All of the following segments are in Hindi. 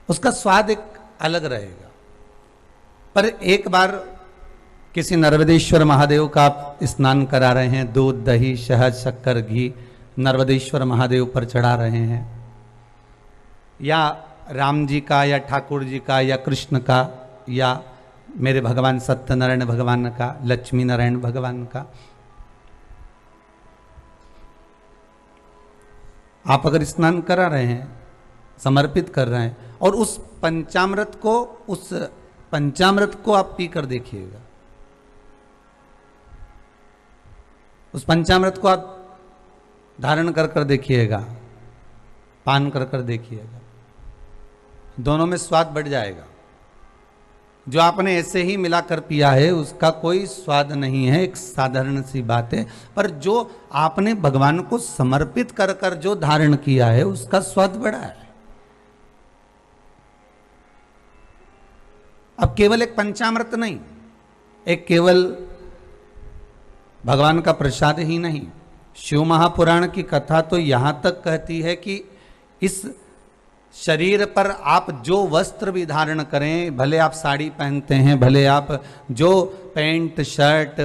उसका स्वाद एक अलग रहेगा। पर एक बार किसी नर्मदेश्वर महादेव का आप स्नान करा रहे हैं, दूध दही शहद शक्कर घी नर्मदेश्वर महादेव पर चढ़ा रहे हैं, या राम जी का या ठाकुर जी का या कृष्ण का या मेरे भगवान सत्यनारायण भगवान का, लक्ष्मी नारायण भगवान का, आप अगर स्नान करा रहे हैं, समर्पित कर रहे हैं, और उस पंचामृत को आप पी कर देखिएगा, उस पंचामृत को आप धारण कर कर देखिएगा, पान कर कर देखिएगा, दोनों में स्वाद बढ़ जाएगा। जो आपने ऐसे ही मिलाकर पिया है उसका कोई स्वाद नहीं है, एक साधारण सी बात है, पर जो आपने भगवान को समर्पित कर कर जो धारण किया है उसका स्वाद बड़ा है। अब केवल एक पंचामृत नहीं, एक केवल भगवान का प्रसाद ही नहीं, शिव महापुराण की कथा तो यहां तक कहती है कि इस शरीर पर आप जो वस्त्र भी धारण करें, भले आप साड़ी पहनते हैं, भले आप जो पैंट शर्ट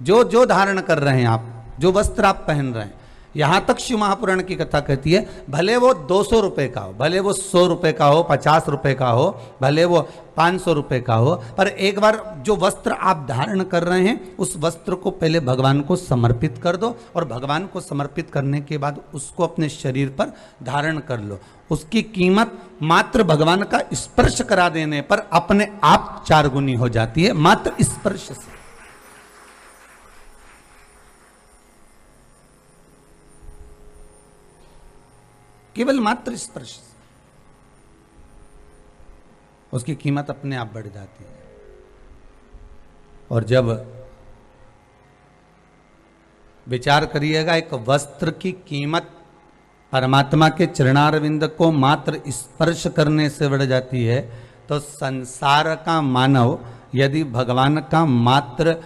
जो जो धारण कर रहे हैं, आप जो वस्त्र आप पहन रहे हैं, यहां तक शिव महापुराण की कथा कहती है, भले वो 200 रुपए का हो, भले वो 100 रुपए का हो, 50 रुपए का हो, भले वो 500 रुपए का हो, पर एक बार जो वस्त्र आप धारण कर रहे हैं उस वस्त्र को पहले भगवान को समर्पित कर दो, और भगवान को समर्पित करने के बाद उसको अपने शरीर पर धारण कर लो। उसकी कीमत मात्र भगवान का स्पर्श करा देने पर अपने आप 4 गुनी हो जाती है, मात्र स्पर्श से। केवल मात्र स्पर्श से उसकी कीमत अपने आप बढ़ जाती है। और जब विचार करिएगा, एक वस्त्र की कीमत परमात्मा के चरणारविंद को मात्र स्पर्श करने से बढ़ जाती है, तो संसार का मानव यदि भगवान का मात्र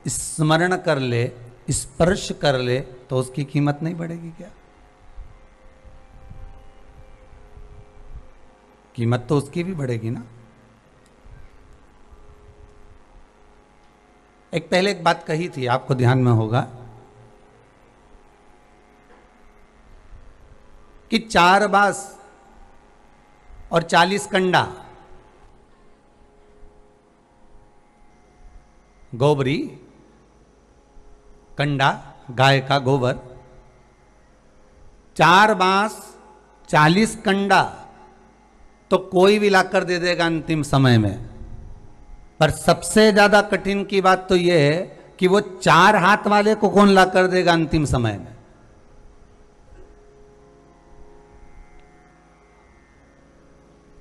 स्मरण कर ले, स्पर्श कर ले, तो उसकी कीमत नहीं बढ़ेगी क्या? कीमत तो उसकी भी बढ़ेगी ना। पहले एक बात कही थी, आपको ध्यान में होगा, कि 4 बांस और 40 कंडा, गोबरी कंडा गाय का गोबर, 4 बांस 40 कंडा तो कोई भी लाकर दे देगा अंतिम समय में। पर सबसे ज्यादा कठिन की बात तो यह है कि वो 4 हाथ वाले को कौन लाकर देगा अंतिम समय में।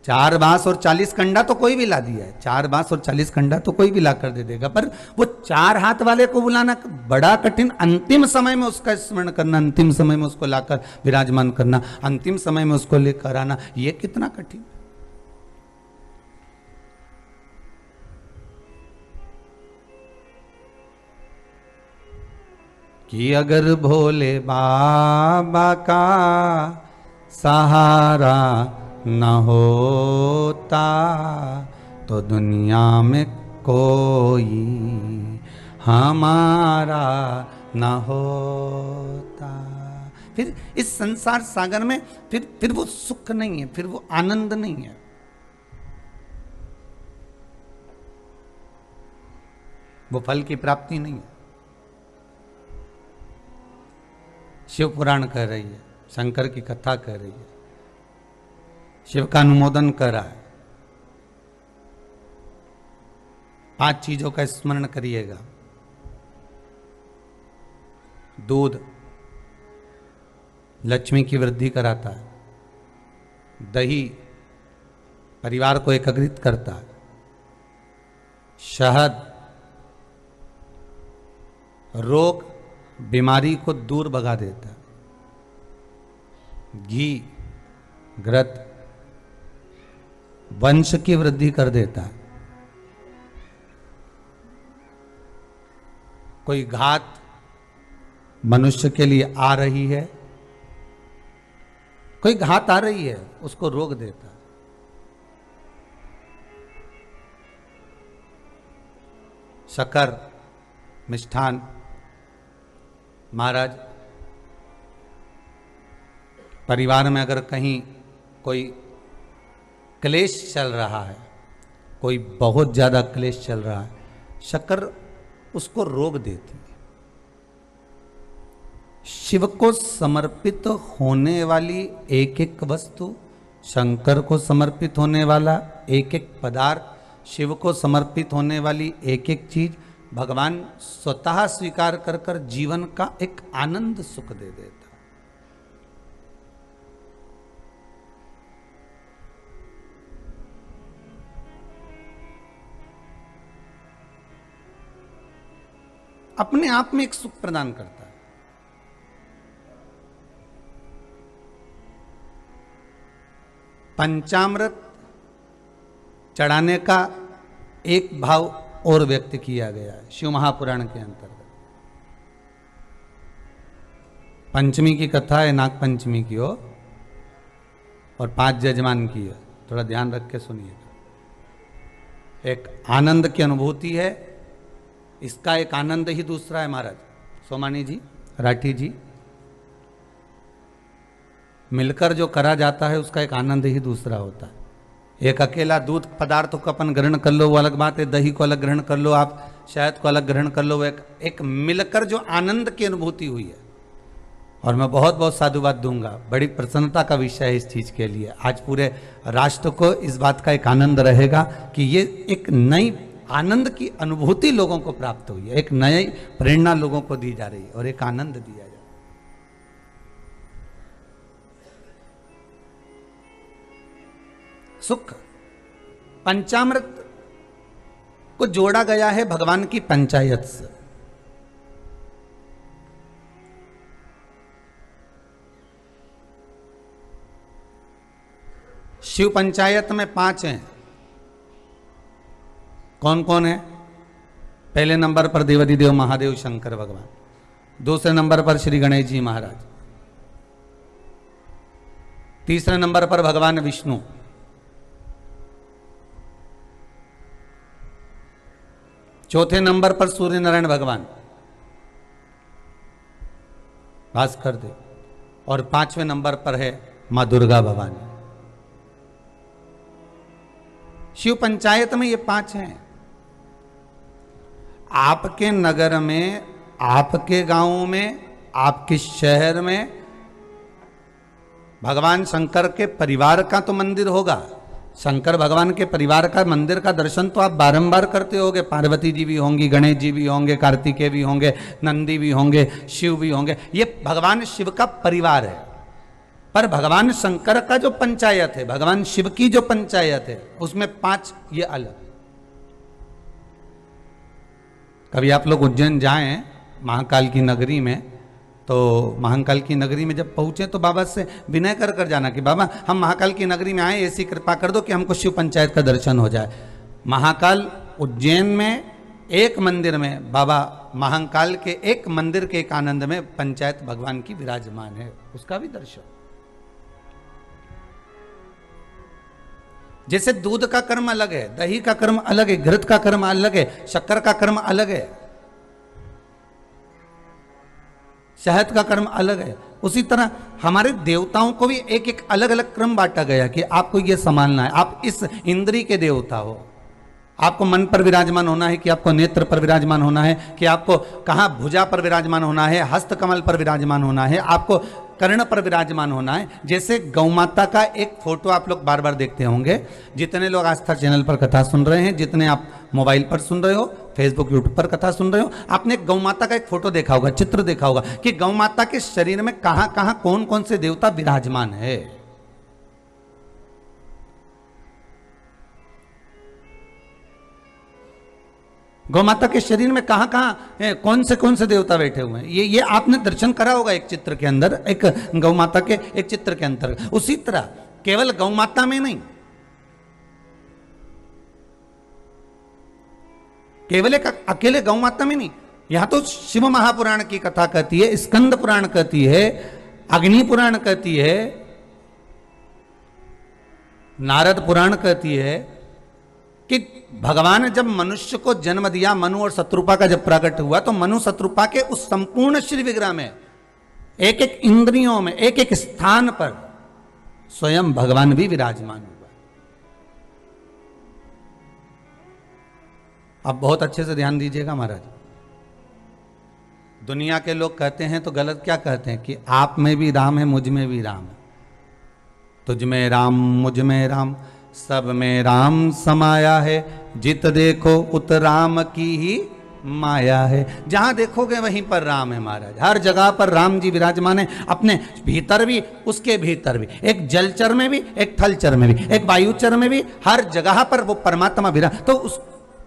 चार बांस और 40 कंडा तो कोई भी ला दिया है, 4 बांस और 40 कंडा तो कोई भी लाकर दे देगा, पर वो 4 हाथ वाले को बुलाना बड़ा कठिन, अंतिम समय में उसका स्मरण करना, अंतिम समय में उसको लाकर विराजमान करना, अंतिम समय में उसको लेकर आना, ये कितना कठिन। कि अगर भोले बाबा का सहारा न होता तो दुनिया में कोई हमारा न होता। फिर इस संसार सागर में फिर वो सुख नहीं है, फिर वो आनंद नहीं है। वो फल की प्राप्ति नहीं है। शिव पुराण कह रही है, शंकर की कथा कह रही है, शिव का अनुमोदन कर रहा है। 5 चीजों का स्मरण करिएगा। दूध लक्ष्मी की वृद्धि कराता है, दही परिवार को एकत्रित करता है, शहद रोग बीमारी को दूर भगा देता है, घी घृत वंश की वृद्धि कर देता है। कोई घात मनुष्य के लिए आ रही है, कोई घात आ रही है, उसको रोक देता है। शक्कर, मिष्ठान। महाराज, परिवार में अगर कहीं कोई क्लेश चल रहा है, कोई बहुत ज्यादा क्लेश चल रहा है, शक्कर उसको रोक देती है। शिव को समर्पित होने वाली एक एक वस्तु, शंकर को समर्पित होने वाला एक एक पदार्थ, शिव को समर्पित होने वाली एक एक चीज भगवान स्वतः स्वीकार कर कर जीवन का एक आनंद सुख दे देता। अपने आप में एक सुख प्रदान करता है। पंचामृत चढ़ाने का एक भाव और व्यक्त किया गया है शिव महापुराण के अंतर्गत। पंचमी की कथा है, नाग पंचमी की हो, और 5 जजमान की है, थोड़ा ध्यान रख के सुनिएगा। एक आनंद की अनुभूति है, इसका एक आनंद ही दूसरा है। महाराज सोमानी जी, राठी जी, मिलकर जो करा जाता है उसका एक आनंद ही दूसरा होता है। एक अकेला दूध पदार्थ को अपन ग्रहण कर लो वो अलग बात है, दही को अलग ग्रहण कर लो, आप शहद को अलग ग्रहण कर लो, एक मिलकर जो आनंद की अनुभूति हुई है। और मैं बहुत बहुत साधुवाद दूंगा, बड़ी प्रसन्नता का विषय है इस चीज के लिए। आज पूरे राष्ट्र को इस बात का एक आनंद रहेगा कि ये एक नई आनंद की अनुभूति लोगों को प्राप्त हुई है, एक नई प्रेरणा लोगों को दी जा रही है और एक आनंद दिया जा रहा है। सुख, पंचामृत को जोड़ा गया है भगवान की पंचायत से। शिव पंचायत में 5 हैं। कौन कौन है? पहले नंबर पर देवाधिदेव महादेव शंकर भगवान, दूसरे नंबर पर श्री गणेश जी महाराज, तीसरे नंबर पर भगवान विष्णु, चौथे नंबर पर सूर्य नारायण भगवान भास्कर देव, और 5वें नंबर पर है मां दुर्गा भवानी। शिव पंचायत में ये 5 हैं। आपके नगर में, आपके गांव में, आपके शहर में भगवान शंकर के परिवार का तो मंदिर होगा। शंकर भगवान के परिवार का मंदिर का दर्शन तो आप बारंबार करते होंगे। पार्वती जी भी होंगी, गणेश जी भी होंगे, कार्तिकेय भी होंगे, नंदी भी होंगे, शिव भी होंगे। ये भगवान शिव का परिवार है। पर भगवान शंकर का जो पंचायत है, भगवान शिव की जो पंचायत है, उसमें 5 ये अलग। कभी आप लोग उज्जैन जाएं महाकाल की नगरी में, तो महाकाल की नगरी में जब पहुंचे तो बाबा से विनय कर कर जाना कि बाबा हम महाकाल की नगरी में आए, ऐसी कृपा कर दो कि हमको शिव पंचायत का दर्शन हो जाए। महाकाल उज्जैन में एक मंदिर में, बाबा महाकाल के एक मंदिर के एक आनंद में पंचायत भगवान की विराजमान है, उसका भी दर्शन। जैसे दूध का कर्म अलग है, दही का कर्म अलग है, घृत का कर्म अलग है, शक्कर का कर्म अलग है, शहद का कर्म अलग है, उसी तरह हमारे देवताओं को भी एक एक अलग अलग क्रम बांटा गया कि आपको ये संभालना है। आप इस इंद्री के देवता हो, आपको मन पर विराजमान होना है, कि आपको नेत्र पर विराजमान होना है, कि आपको कहाँ भुजा पर विराजमान होना है, हस्त कमल पर विराजमान होना है, आपको कर्ण पर विराजमान होना है। जैसे गौ माता का एक फोटो आप लोग बार बार देखते होंगे, जितने लोग आस्था चैनल पर कथा सुन रहे हैं, जितने आप मोबाइल पर सुन रहे हो, फेसबुक यूट्यूब पर कथा सुन रहे हो, आपने गौ माता का एक फोटो देखा होगा, चित्र देखा होगा कि गौ माता के शरीर में कहां कहां कौन कौन से देवता विराजमान है। गौ माता के शरीर में कहां कहां कौन से देवता बैठे हुए हैं, ये आपने दर्शन करा होगा एक चित्र के अंदर, एक गौ माता के एक चित्र के अंदर। उसी तरह केवल गौ माता में नहीं, केवल एक अकेले गौ माता में नहीं, यहां तो शिव महापुराण की कथा कहती है, स्कंद पुराण कहती है, अग्नि पुराण कहती है, नारद पुराण कहती है, कि भगवान ने जब मनुष्य को जन्म दिया, मनु और शत्रुपा का जब प्रकट हुआ, तो मनु शत्रुपा के उस संपूर्ण श्री विग्रह में एक एक इंद्रियों में एक एक स्थान पर स्वयं भगवान भी विराजमान हुआ। आप बहुत अच्छे से ध्यान दीजिएगा महाराज। दुनिया के लोग कहते हैं तो गलत क्या कहते हैं कि आप में भी राम है, मुझ में भी राम है, तुझ में राम मुझ में राम, सब में राम समाया है, जित देखो उत राम की ही माया है। जहां देखोगे वहीं पर राम है महाराज, हर जगह पर राम जी विराजमान है, अपने भीतर भी उसके भीतर भी, एक जलचर में भी, एक थलचर में भी, एक वायुचर में भी, हर जगह पर वो परमात्मा विराज। तो उस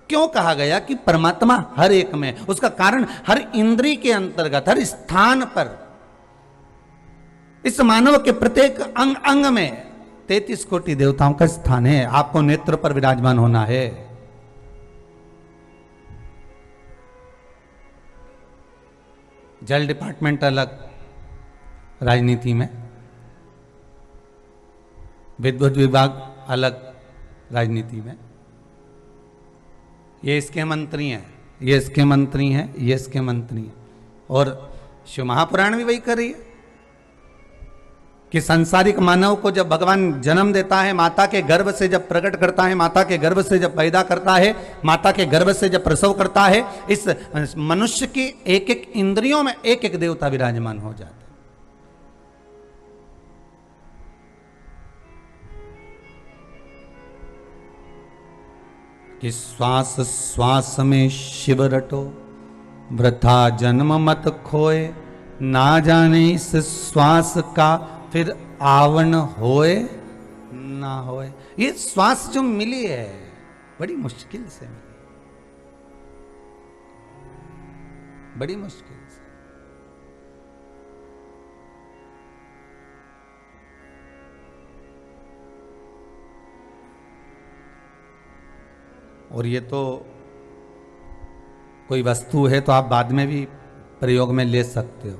क्यों कहा गया कि परमात्मा हर एक में? उसका कारण हर इंद्री के अंतर्गत, हर स्थान पर, इस मानव के प्रत्येक अंग अंग में 33 कोटि देवताओं का स्थान है। आपको नेत्र पर विराजमान होना है। जल डिपार्टमेंट अलग राजनीति में, विद्युत विभाग अलग राजनीति में, ये इसके मंत्री हैं, ये इसके मंत्री हैं, ये इसके मंत्री हैं। और शिव महापुराण भी वही कर रही है कि सांसारिक मानव को जब भगवान जन्म देता है, माता के गर्भ से जब प्रकट करता है, माता के गर्भ से जब पैदा करता है, माता के गर्भ से जब प्रसव करता है, इस मनुष्य की एक एक इंद्रियों में एक एक देवता विराजमान हो जाता है। कि श्वास श्वास में शिव रटो, वृथा जन्म मत खोए, ना जाने इस श्वास का फिर आवरण होए ना होए। ये श्वास जो मिली है बड़ी मुश्किल से मिली, बड़ी मुश्किल से। और ये तो कोई वस्तु है तो आप बाद में भी प्रयोग में ले सकते हो।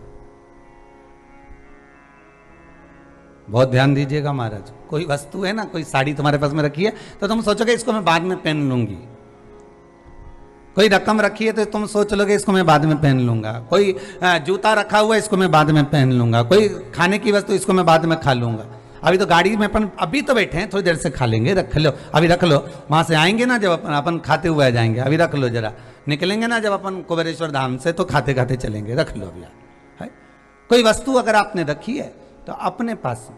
बहुत ध्यान दीजिएगा महाराज। कोई वस्तु है ना, कोई साड़ी तुम्हारे पास में रखी है तो तुम सोचोगे इसको मैं बाद में पहन लूंगी। कोई रकम रखी है तो तुम सोच लोगे इसको मैं बाद में पहन लूंगा। कोई जूता रखा हुआ है इसको मैं बाद में पहन लूंगा। कोई खाने की वस्तु इसको मैं बाद में खा लूंगा। अभी तो गाड़ी में अपन अभी तो बैठे हैं, थोड़ी देर से खा लेंगे, रख लो अभी, रख लो। वहां से आएंगे ना जब अपन खाते हुए आ जाएंगे, अभी रख लो जरा। निकलेंगे ना जब अपन कुबेरेश्वर धाम से तो खाते खाते चलेंगे, रख लो अभी। है कोई वस्तु अगर आपने रखी है तो अपने पास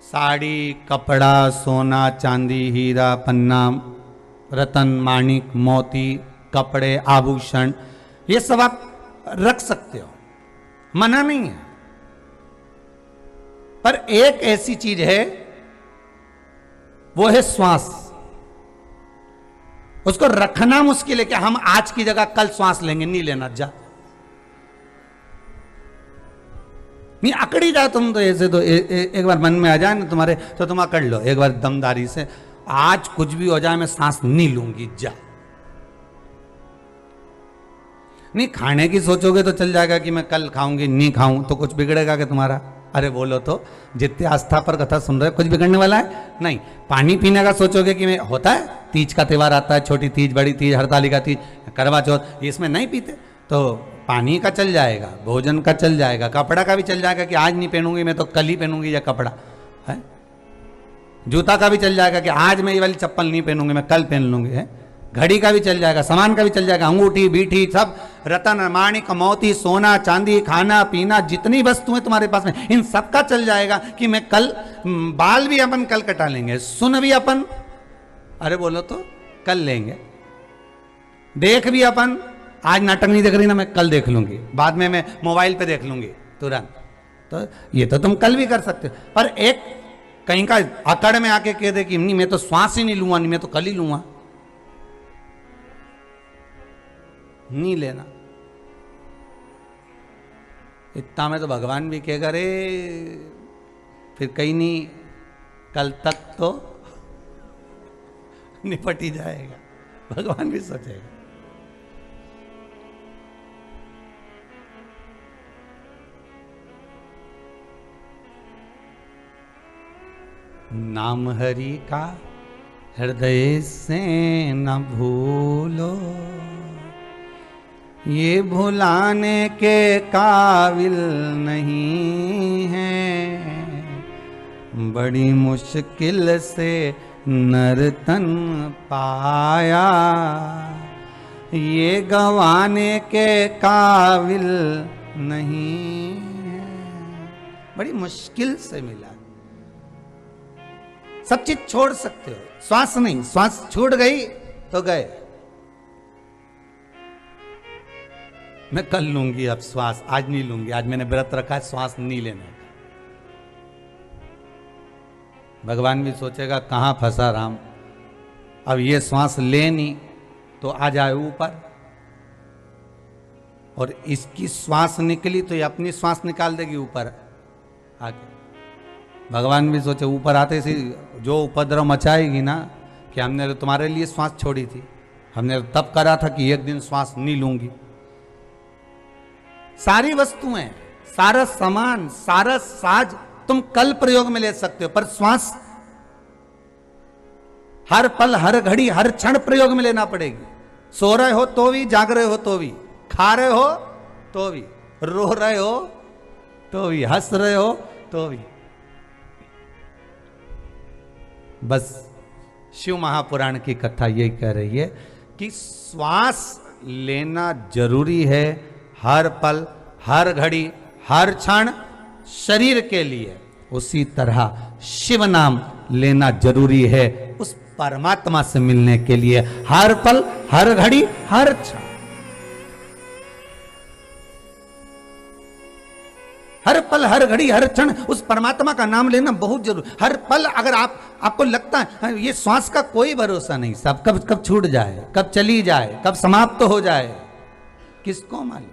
साड़ी, कपड़ा, सोना, चांदी, हीरा, पन्ना, रतन, माणिक, मोती, कपड़े, आभूषण, ये सब आप रख सकते हो, मना नहीं है। पर एक ऐसी चीज है, वो है श्वास। उसको रखना मुश्किल है कि हम आज की जगह कल श्वास लेंगे, नहीं लेना जा, नहीं अकड़ी जाओ तुम तो ऐसे तो एक बार मन में आ जाए ना तुम्हारे तो तुम अकड़ लो एक बार दमदारी से, आज कुछ भी हो जाए मैं सांस नहीं लूंगी, जा। नहीं खाने की सोचोगे तो चल जाएगा कि मैं कल खाऊंगी, नहीं खाऊं तो कुछ बिगड़ेगा कि तुम्हारा? अरे बोलो तो, जितने आस्था पर कथा सुन रहे, कुछ बिगड़ने वाला है नहीं। पानी पीने का सोचोगे कि मैं, होता है तीज का त्यौहार आता है, छोटी तीज, बड़ी तीज, हड़ताली का तीज, करवा चौथ, इसमें नहीं पीते तो पानी का चल जाएगा, भोजन का चल जाएगा, कपड़ा का भी चल जाएगा कि आज नहीं पहनूंगी मैं तो कल ही पहनूंगी या कपड़ा है। जूता का भी चल जाएगा कि आज मैं ये वाली चप्पल नहीं पहनूंगी मैं कल पहन लूंगी है। घड़ी का भी चल जाएगा, सामान का भी चल जाएगा, अंगूठी बीठी सब, रतन माणिक मोती, सोना चांदी, खाना पीना, जितनी वस्तुएं तुम्हारे पास में, इन सब का चल जाएगा कि मैं कल, बाल भी अपन कल कटा लेंगे, सुन भी अपन, अरे बोलो तो कल लेंगे, देख भी अपन, आज नाटक नहीं देख रही ना मैं कल देख लूंगी, बाद में मैं मोबाइल पे देख लूंगी तुरंत। तो ये तो तुम कल भी कर सकते हो। पर एक कहीं का अकड़ में आके कह दे कि नहीं मैं तो श्वास ही नहीं लूंगा, नहीं मैं तो कल ही लूंगा, नहीं लेना। इतना में तो भगवान भी कहेगा रे फिर कहीं नहीं, कल तक तो निपट ही जाएगा, भगवान भी सोचेगा। नाम हरि का हृदय से न भूलो, ये भुलाने के काबिल नहीं है, बड़ी मुश्किल से नर्तन पाया, ये गवाने के काबिल नहीं है, बड़ी मुश्किल से मिला। सब चीज छोड़ सकते हो, श्वास नहीं, श्वास छूट गई तो गए। मैं कल लूंगी अब श्वास, आज नहीं लूंगी, आज मैंने व्रत रखा है श्वास नहीं लेने का। भगवान भी सोचेगा कहां फंसा राम, अब ये श्वास ले नहीं तो आ जाए ऊपर, और इसकी श्वास निकली तो ये अपनी श्वास निकाल देगी ऊपर आके। भगवान भी सोचे ऊपर आते से जो उपद्रव मचाएगी ना, कि हमने तो तुम्हारे लिए श्वास छोड़ी थी, हमने तब करा था कि एक दिन श्वास नहीं लूंगी। सारी वस्तुएं, सारा सामान, सारा साज तुम कल प्रयोग में ले सकते हो, पर श्वास हर पल, हर घड़ी, हर क्षण प्रयोग में लेना पड़ेगी। सो रहे हो तो भी, जाग रहे हो तो भी, खा रहे हो तो भी, रो रहे हो तो भी, हंस रहे हो तो भी। बस शिव महापुराण की कथा यही कह रही है कि श्वास लेना जरूरी है, हर पल, हर घड़ी, हर क्षण शरीर के लिए। उसी तरह शिव नाम लेना जरूरी है उस परमात्मा से मिलने के लिए, हर पल, हर घड़ी, हर क्षण। हर पल, हर घड़ी, हर क्षण उस परमात्मा का नाम लेना बहुत जरूरी। हर पल अगर आपको लगता है ये श्वास का कोई भरोसा नहीं, सब कब छूट जाए, कब चली जाए, कब समाप्त हो जाए, किसको मालूम।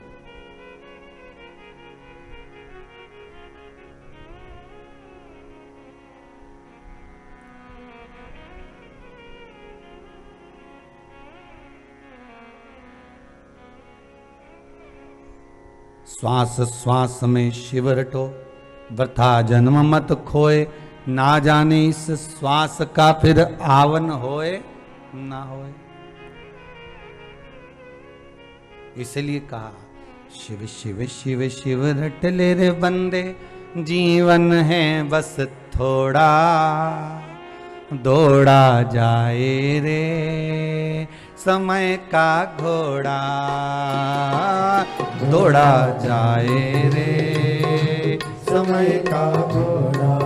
श्वास श्वास में शिव रटो, वृथा जन्म मत खोए, ना जाने इस श्वास का फिर आवन होए ना होए। इसलिए कहा शिव शिव शिव शिव रट ले रे बंदे, जीवन है बस थोड़ा, दौड़ा जाए रे समय का घोड़ा, दौड़ा जाए रे समय का घोड़ा।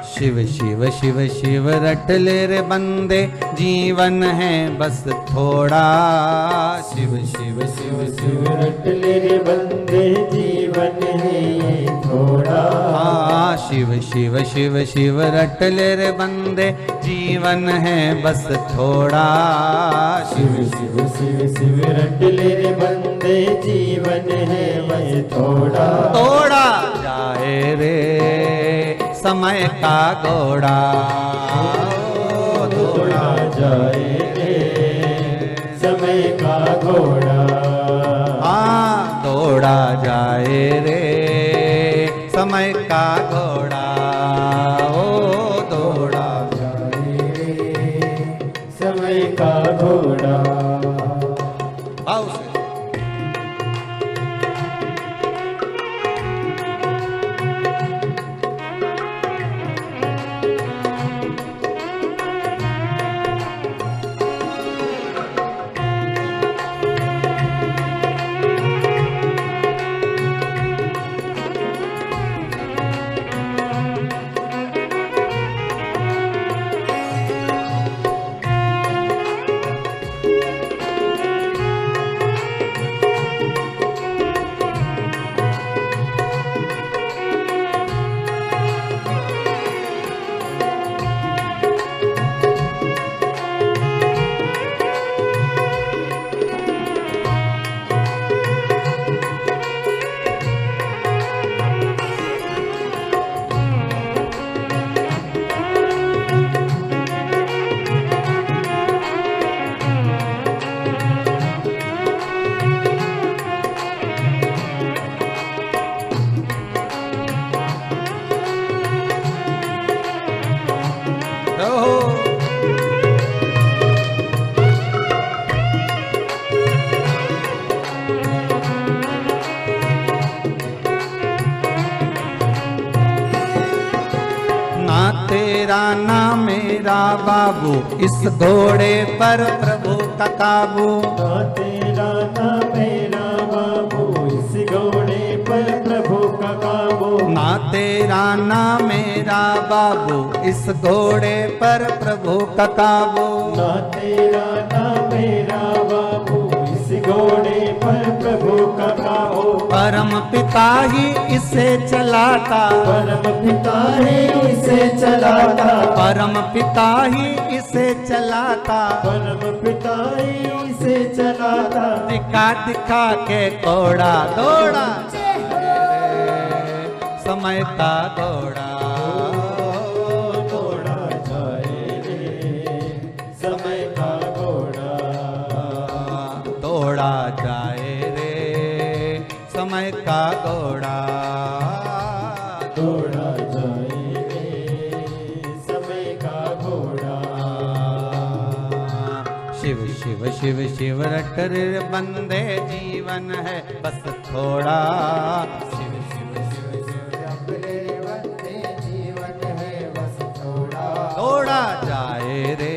शिव शिव शिव शिव रट ले रे बंदे, जीवन है बस थोड़ा, शिव शिव शिव शिव रट ले रे बंदे, जीवन है थोड़ा। शिव शिव शिव शिव रट ले रे बंदे, जीवन है बस थोड़ा, शिव शिव शिव शिव रट ले रे बंदे, जीवन है बस थोड़ा, तोड़ा जाए रे समय का घोड़ा, दौड़ा जाए रे समय का घोड़ा। दौड़ा जाए रे समय का घोड़ा, ओ दौड़ा जाए रे समय का घोड़ा। भाव से तेरा ना मेरा बाबू, इस घोड़े पर प्रभु का काबू। ना तेरा ना मेरा बाबू, इस घोड़े पर प्रभु का काबू। ना तेरा ना मेरा बाबू, इस घोड़े पर प्रभु का काबू। ना तेरा ना मेरा बाबू, इस घोड़े पर प्रभु का काबू। परम पिता ही इसे चलाता, परम पिता ही इसे चलाता। परम पिता ही इसे चलाता। परम पिता ही इसे चलाता। दिखा दिखा के घोड़ा दौड़ा, समय का घोड़ा दौड़ा जाए रे, समय का घोड़ा दौड़ा जाए रे, समय का घोड़ा दौड़ा जाए रे, समय का घोड़ा। शिव शिव शिव शिव रट रे बंदे, जीवन है बस थोड़ा। शिव शिव शिव शिव रट रे बंदे, जीवन है बस थोड़ा। दौड़ा जाए रे,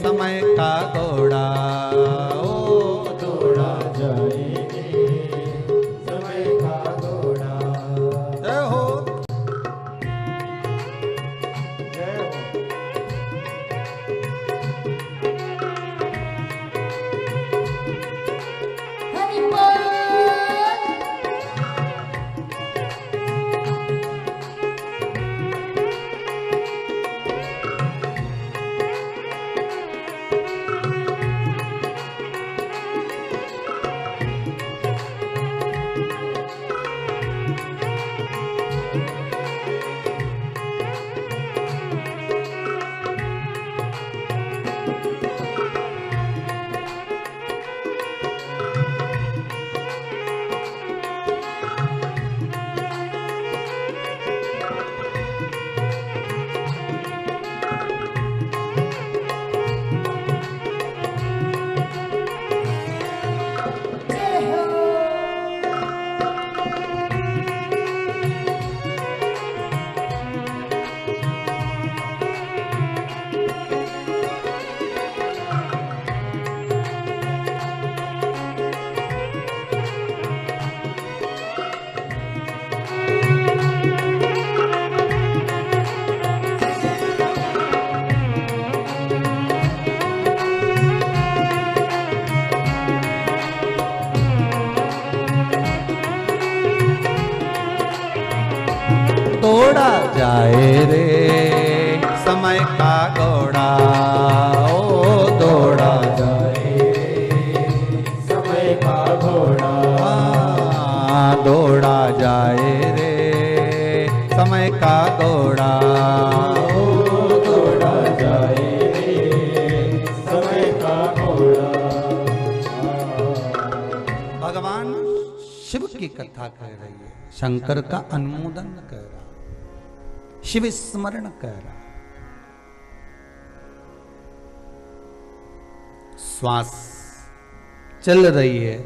समय का घोड़ा ओ दौड़ा जाए रे, समय का घोड़ा। जय हो। जय हो। दौड़ा जाए रे, समय का घोड़ा ओ दौड़ा जाए रे, समय का घोड़ा दौड़ा जाए रे, समय का घोड़ा ओ दौड़ा जाए रे, समय का घोड़ा। भगवान शिव की कथा कह रही है, शंकर का अनुमोदन कर रहा, शिव स्मरण कर रहा। श्वास चल रही है,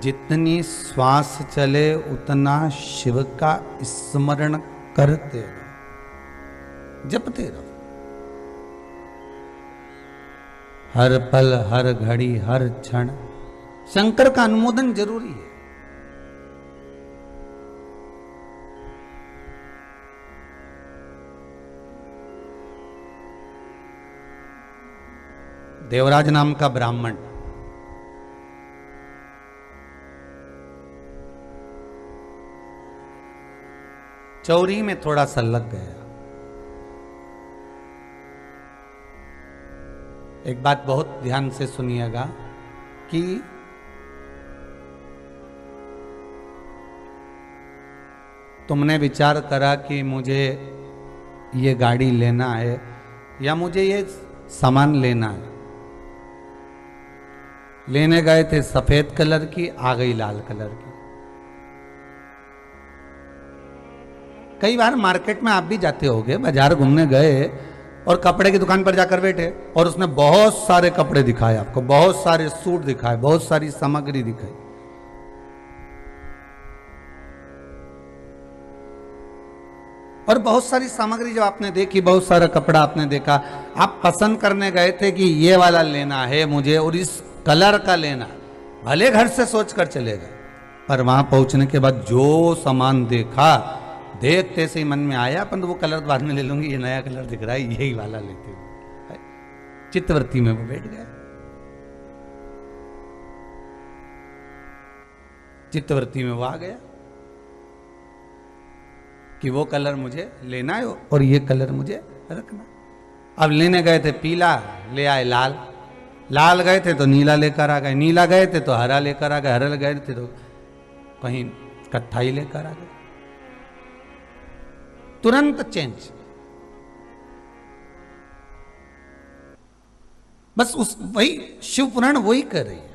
जितनी श्वास चले उतना शिव का स्मरण करते रहो, जपते रहो। हर पल, हर घड़ी, हर क्षण शंकर का अनुमोदन जरूरी है। देवराज नाम का ब्राह्मण चौरी में थोड़ा सा लग गया। एक बात बहुत ध्यान से सुनिएगा कि तुमने विचार करा कि मुझे ये गाड़ी लेना है या मुझे ये सामान लेना है। लेने गए थे सफेद कलर की, आ गई लाल कलर की। कई बार मार्केट में आप भी जाते होंगे, बाजार घूमने गए और कपड़े की दुकान पर जाकर बैठे और उसने बहुत सारे कपड़े दिखाए आपको, बहुत सारे सूट दिखाए, बहुत सारी सामग्री दिखाई। और बहुत सारी सामग्री जब आपने देखी, बहुत सारा कपड़ा आपने देखा, आप पसंद करने गए थे कि ये वाला लेना है मुझे और इस कलर का लेना, भले घर से सोच कर चले गए, पर वहां पहुंचने के बाद जो सामान देखा, देखते से ही मन में आया अपन तो वो कलर बाद में ले लूंगी, ये नया कलर दिख रहा है यही वाला लेते हुए चित्तवृत्ति में वो बैठ गया। चित्तवृत्ति में वो आ गया कि वो कलर मुझे लेना है और ये कलर मुझे रखना। अब लेने गए थे पीला, ले आए लाल, लाल गए थे तो नीला लेकर आ गए, नीला गए थे तो हरा लेकर आ गए, हरा गए थे तो कहीं कत्थाई लेकर आ गए। तुरंत चेंज। बस उस वही शिव पुराण वही कर रही है।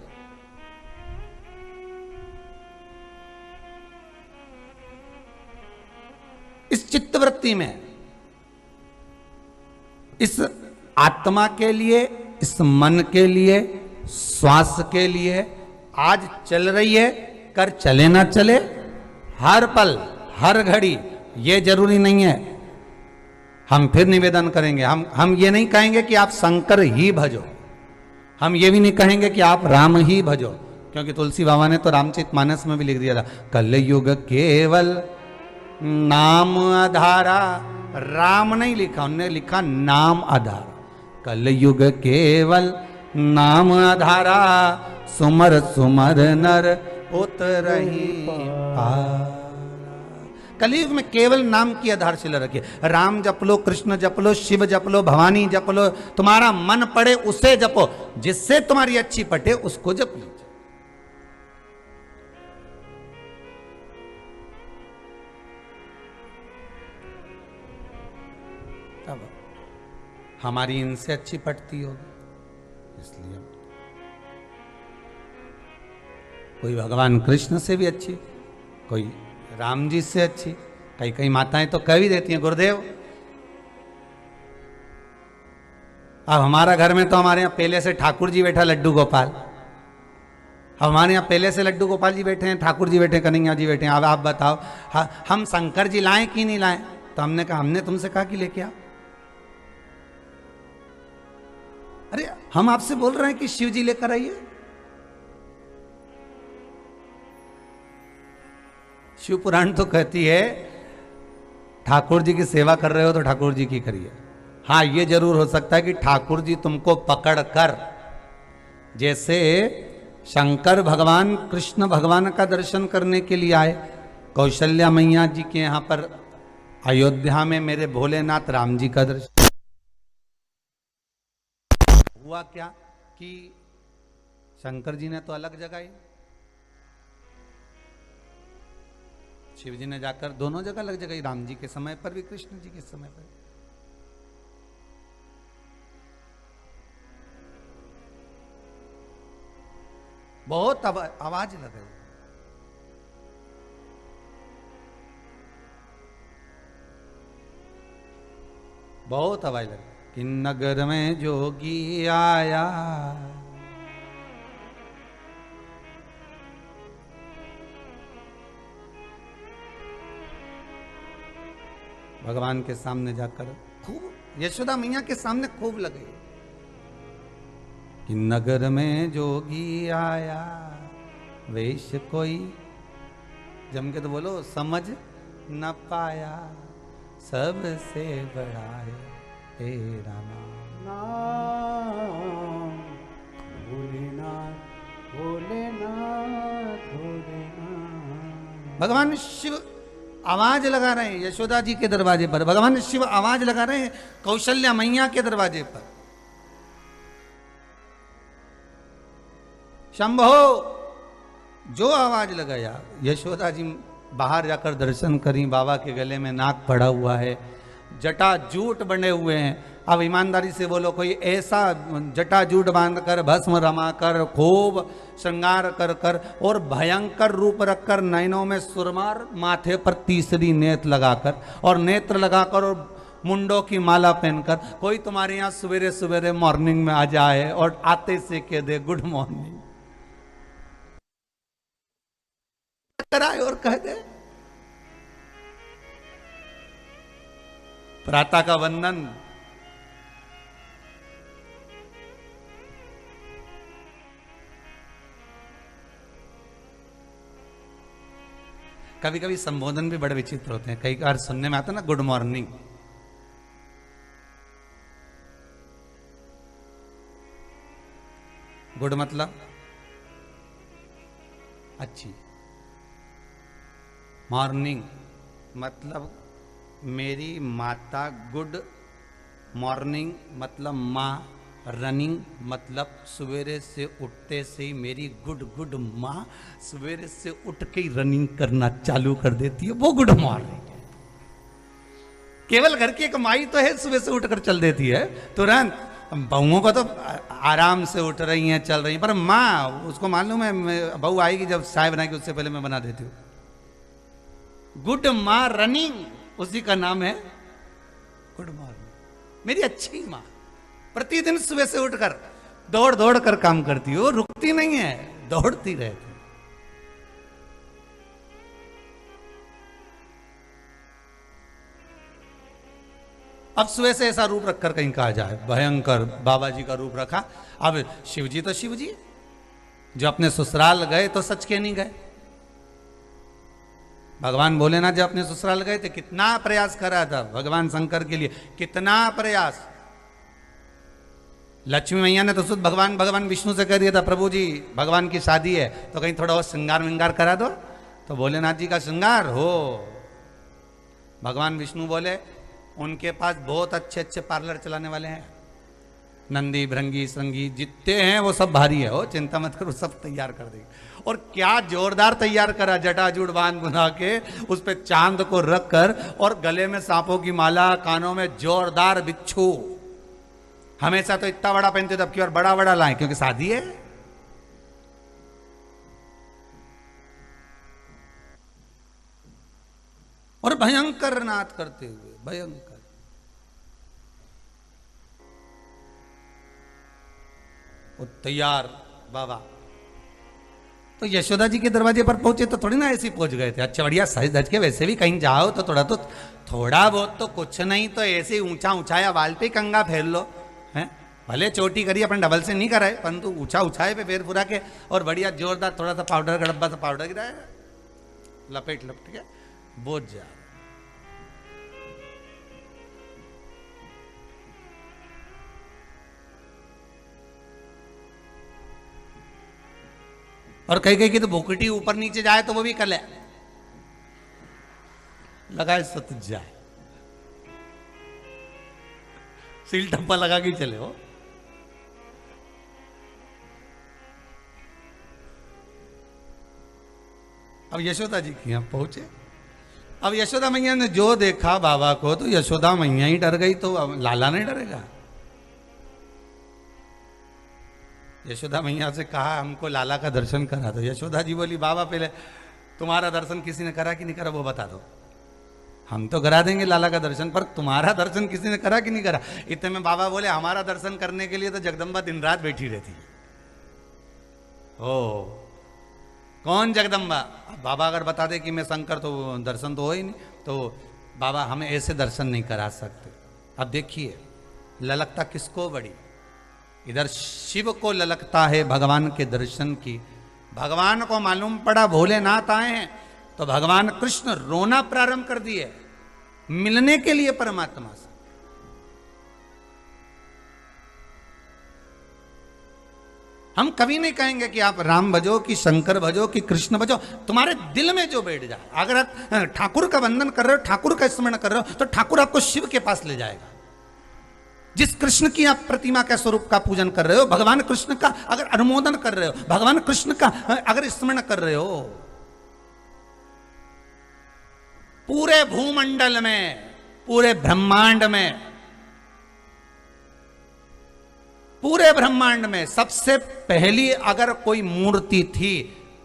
इस चित्तवृत्ति में, इस आत्मा के लिए, इस मन के लिए, श्वास के लिए आज चल रही है, कर चले ना चले, हर पल हर घड़ी, ये जरूरी नहीं है। हम फिर निवेदन करेंगे, हम ये नहीं कहेंगे कि आप शंकर ही भजो, हम ये भी नहीं कहेंगे कि आप राम ही भजो, क्योंकि तुलसी बाबा ने तो रामचरितमानस में भी लिख दिया था, कलयुग केवल नाम आधारा, राम नहीं लिखा, उन्होंने लिखा नाम आधारा। कलयुग केवल नाम आधारा, सुमर सुमर नर उतरहि पार। कलयुग में केवल नाम की आधारशिला रखिए। राम जप लो, कृष्ण जप लो, शिव जप लो, भवानी जप लो, तुम्हारा मन पड़े उसे जपो, जिससे तुम्हारी अच्छी पटे उसको जप लीजिए। अब हमारी इनसे अच्छी पटती होगी, इसलिए कोई भगवान कृष्ण से भी अच्छी, कोई राम जी से अच्छी, कई कई माताएं तो कह भी देती हैं गुरुदेव। अब हमारा घर में तो हमारे यहाँ पहले से ठाकुर जी बैठा लड्डू गोपाल, अब हमारे यहाँ पहले से लड्डू गोपाल जी बैठे हैं, ठाकुर जी बैठे, कन्हैया जी बैठे हैं। अब आप बताओ हम शंकर जी लाएं कि नहीं लाएं? तो हमने कहा, हमने तुमसे कहा कि लेके आओ। अरे हम आपसे बोल रहे हैं कि शिव जी लेकर आइए। शिव पुराण तो कहती है ठाकुर जी की सेवा कर रहे हो तो ठाकुर जी की करिए। हाँ, ये जरूर हो सकता है कि ठाकुर जी तुमको पकड़ कर, जैसे शंकर भगवान कृष्ण भगवान का दर्शन करने के लिए आए, कौशल्या मैया जी के यहां पर अयोध्या में मेरे भोलेनाथ राम जी का दर्शन हुआ। क्या कि शंकर जी ने तो अलग जगाई, शिव जी ने जाकर दोनों जगह अलग जगह, राम जी के समय पर भी, कृष्ण जी के समय पर। बहुत आवाज लगे, बहुत आवाज लगे कि नगर में जोगी आया, भगवान के सामने जाकर खूब, यशोदा मैया के सामने खूब लगे कि नगर में जोगी आया, वेश कोई, जम के तो बोलो, समझ न पाया, सबसे बड़ा है तेरा नाम भोलेनाथ भोलेनाथ भोलेनाथ। भगवान शिव आवाज लगा रहे हैं यशोदा जी के दरवाजे पर, भगवान शिव आवाज लगा रहे हैं कौशल्या मैया के दरवाजे पर, शंभो। जो आवाज लगाया, यशोदा जी बाहर जाकर दर्शन करी, बाबा के गले में नाग पड़ा हुआ है, जटा जूट बने हुए हैं। अब ईमानदारी से बोलो, कोई ऐसा जटा जूट बांधकर, भस्म रमाकर, खूब श्रृंगार कर कर और भयंकर रूप रखकर, नैनों में सुरमार, माथे पर तीसरी नेत्र लगाकर और नेत्र लगाकर और मुंडों की माला पहनकर कोई तुम्हारे यहाँ सवेरे सवेरे मॉर्निंग में आ जाए और आते से कह दे गुड मॉर्निंग कराए और कह दे प्रातः का वंदन। कभी कभी संबोधन भी बड़े विचित्र होते हैं, कई बार सुनने में आता है ना, गुड मॉर्निंग। गुड मतलब अच्छी, मॉर्निंग मतलब मेरी माता, गुड मॉर्निंग मतलब माँ, रनिंग मतलब सवेरे से उठते से ही मेरी गुड माँ सवेरे से उठ के ही रनिंग करना चालू कर देती है, वो गुड मॉर्निंग है। केवल घर की एक माई तो है सुबह से उठकर चल देती है तुरंत, बहुओं को तो आराम से उठ रही हैं, चल रही हैं, पर माँ उसको मालूम है बहू आएगी जब चाय बनाएगी उससे पहले मैं बना देती हूँ। गुड माँ रनिंग, उसी का नाम है गुड मॉर्निंग। मेरी अच्छी माँ प्रतिदिन सुबह से उठकर दौड़ दौड़ कर काम करती हो, रुकती नहीं है, दौड़ती रहती। अब सुबह से ऐसा रूप रखकर कहीं कहा जाए, भयंकर बाबा जी का रूप रखा। अब शिव जी तो शिव जी, जो अपने ससुराल गए तो सच के नहीं गए। भगवान भोलेनाथ जब अपने ससुराल गए थे कितना प्रयास करा था भगवान शंकर के लिए, कितना प्रयास। लक्ष्मी मैया ने तो शुद्ध भगवान विष्णु से कह दिया था, प्रभु जी भगवान की शादी है तो कहीं थोड़ा और श्रृंगार विंगार करा दो। तो भोलेनाथ जी का श्रृंगार हो, भगवान विष्णु बोले उनके पास बहुत अच्छे अच्छे पार्लर चलाने वाले हैं, नंदी भृंगी श्रृंगी जितने हैं वो सब भारी है, हो चिंता मत करो, सब तैयार कर देंगे। और क्या जोरदार तैयार करा, जटाजूट बांध बुना के उस पे चांद को रख कर, और गले में सांपों की माला, कानों में जोरदार बिच्छू। हमेशा तो इतना बड़ा पहनते थे, अब की बार बड़ा बड़ा लाए क्योंकि शादी है। और भयंकर नाद करते हुए, भयंकर। वो तैयार बाबा तो यशोदा जी के दरवाजे पर पहुंचे तो थोड़ी ना ऐसे पहुंच गए थे, अच्छा बढ़िया सज धज के वैसे भी कहीं जाओ तो थोड़ा बहुत तो कुछ नहीं तो ऐसे ऊंचा ऊंचाया बाल पे कंगा फेर लो, हैं भले चोटी करिए अपन डबल से नहीं कराए, परंतु ऊंचा ऊंचाए पे फेर पूरा के, और बढ़िया जोरदार थोड़ा सा पाउडर का डब्बा सा पाउडर गिराया, लपेट लपेट के बोझ जा। और कहीं कहीं की तो भोकटी ऊपर नीचे जाए तो वो भी कल है लगाए सत जाए, सील टप्पा लगा के चले हो। अब यशोदा जी के यहां पहुंचे। अब यशोदा मैया ने जो देखा बाबा को तो यशोदा मैया ही डर गई, तो अब लाला नहीं डरेगा। यशोदा मैया से कहा हमको लाला का दर्शन करा दो। यशोदा जी बोली बाबा पहले तुम्हारा दर्शन किसी ने करा कि नहीं करा वो बता दो, हम तो करा देंगे लाला का दर्शन, पर तुम्हारा दर्शन किसी ने करा कि नहीं करा। इतने में बाबा बोले हमारा दर्शन करने के लिए तो जगदम्बा दिन रात बैठी रहती है। ओ कौन जगदम्बा? बाबा अगर बता दे कि मैं शंकर तो दर्शन तो हो ही नहीं, तो बाबा हमें ऐसे दर्शन नहीं करा सकते। अब देखिए ललकता किसको बड़ी, इधर शिव को ललकता है भगवान के दर्शन की। भगवान को मालूम पड़ा भोलेनाथ आए हैं तो भगवान कृष्ण रोना प्रारंभ कर दिए मिलने के लिए परमात्मा से। हम कभी नहीं कहेंगे कि आप राम भजो कि शंकर भजो कि कृष्ण भजो, तुम्हारे दिल में जो बैठ जाए। अगर आप ठाकुर का वंदन कर रहे हो, ठाकुर का स्मरण कर रहे हो, तो ठाकुर आपको शिव के पास ले जाएगा। जिस कृष्ण की आप प्रतिमा के स्वरूप का पूजन कर रहे हो, भगवान कृष्ण का अगर अनुमोदन कर रहे हो, भगवान कृष्ण का अगर स्मरण कर रहे हो, पूरे भूमंडल में, पूरे ब्रह्मांड में, पूरे ब्रह्मांड में सबसे पहली अगर कोई मूर्ति थी,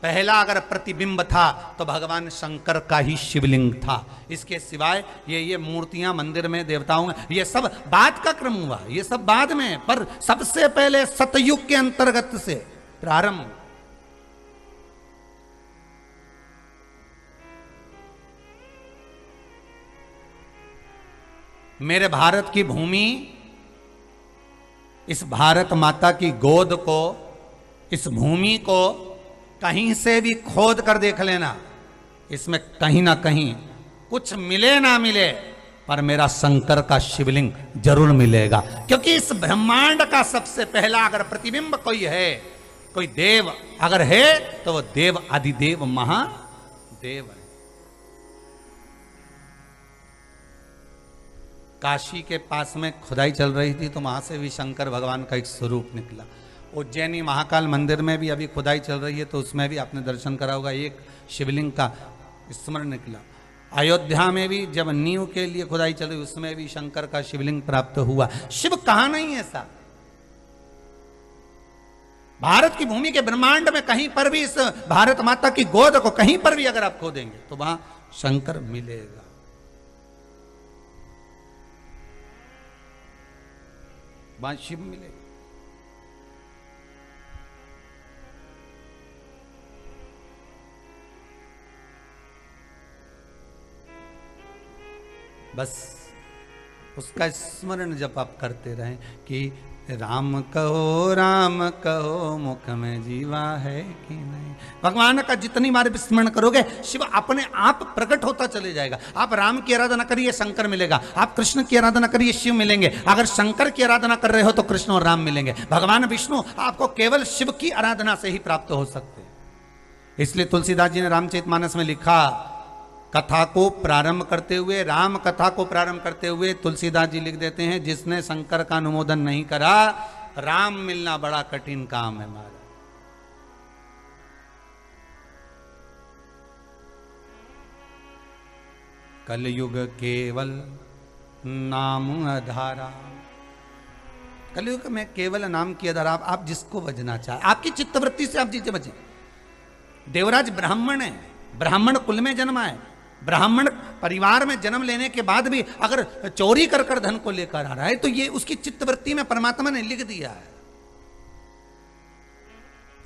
पहला अगर प्रतिबिंब था तो भगवान शंकर का ही शिवलिंग था। इसके सिवाय ये मूर्तियां मंदिर में देवताओं में ये सब बाद का क्रम हुआ, ये सब बाद में, पर सबसे पहले सतयुग के अंतर्गत से प्रारंभ। मेरे भारत की भूमि, इस भारत माता की गोद को, इस भूमि को कहीं से भी खोद कर देख लेना, इसमें कहीं ना कहीं कुछ मिले ना मिले पर मेरा शंकर का शिवलिंग जरूर मिलेगा। क्योंकि इस ब्रह्मांड का सबसे पहला अगर प्रतिबिंब कोई है, कोई देव अगर है तो वो देव आदिदेव महादेव है। काशी के पास में खुदाई चल रही थी तो वहां से भी शंकर भगवान का एक स्वरूप निकला। उज्जैनी महाकाल मंदिर में भी अभी खुदाई चल रही है तो उसमें भी आपने दर्शन करा होगा, एक शिवलिंग का स्मरण निकला। अयोध्या में भी जब नींव के लिए खुदाई चल रही उसमें भी शंकर का शिवलिंग प्राप्त हुआ। शिव कहां नहीं है साहब, भारत की भूमि के ब्रह्मांड में कहीं पर भी, इस भारत माता की गोद को कहीं पर भी अगर आप खोदेंगे तो वहां शंकर मिलेगा। वहां शिव मिलेगा। बस उसका स्मरण जब आप करते रहें कि राम कहो मुख में जीवा है कि नहीं। भगवान का जितनी बार स्मरण करोगे शिव अपने आप प्रकट होता चले जाएगा। आप राम की आराधना करिए शंकर मिलेगा, आप कृष्ण की आराधना करिए शिव मिलेंगे। अगर शंकर की आराधना कर रहे हो तो कृष्ण और राम मिलेंगे। भगवान विष्णु आपको केवल शिव की आराधना से ही प्राप्त हो सकते हैं। इसलिए तुलसीदास जी ने रामचरितमानस में लिखा, कथा को प्रारंभ करते हुए, राम कथा को प्रारंभ करते हुए तुलसीदास जी लिख देते हैं, जिसने शंकर का अनुमोदन नहीं करा राम मिलना बड़ा कठिन काम है महाराज। कलयुग केवल नाम आधारा, कलयुग में केवल नाम की आधार। आप जिसको बजना चाहे, आपकी चित्तवृत्ति से आप जिसे बचे। देवराज ब्राह्मण है, ब्राह्मण कुल में जन्मा है, ब्राह्मण परिवार में जन्म लेने के बाद भी अगर चोरी कर कर धन को लेकर आ रहा है तो ये उसकी चित्तवृत्ति में परमात्मा ने लिख दिया है।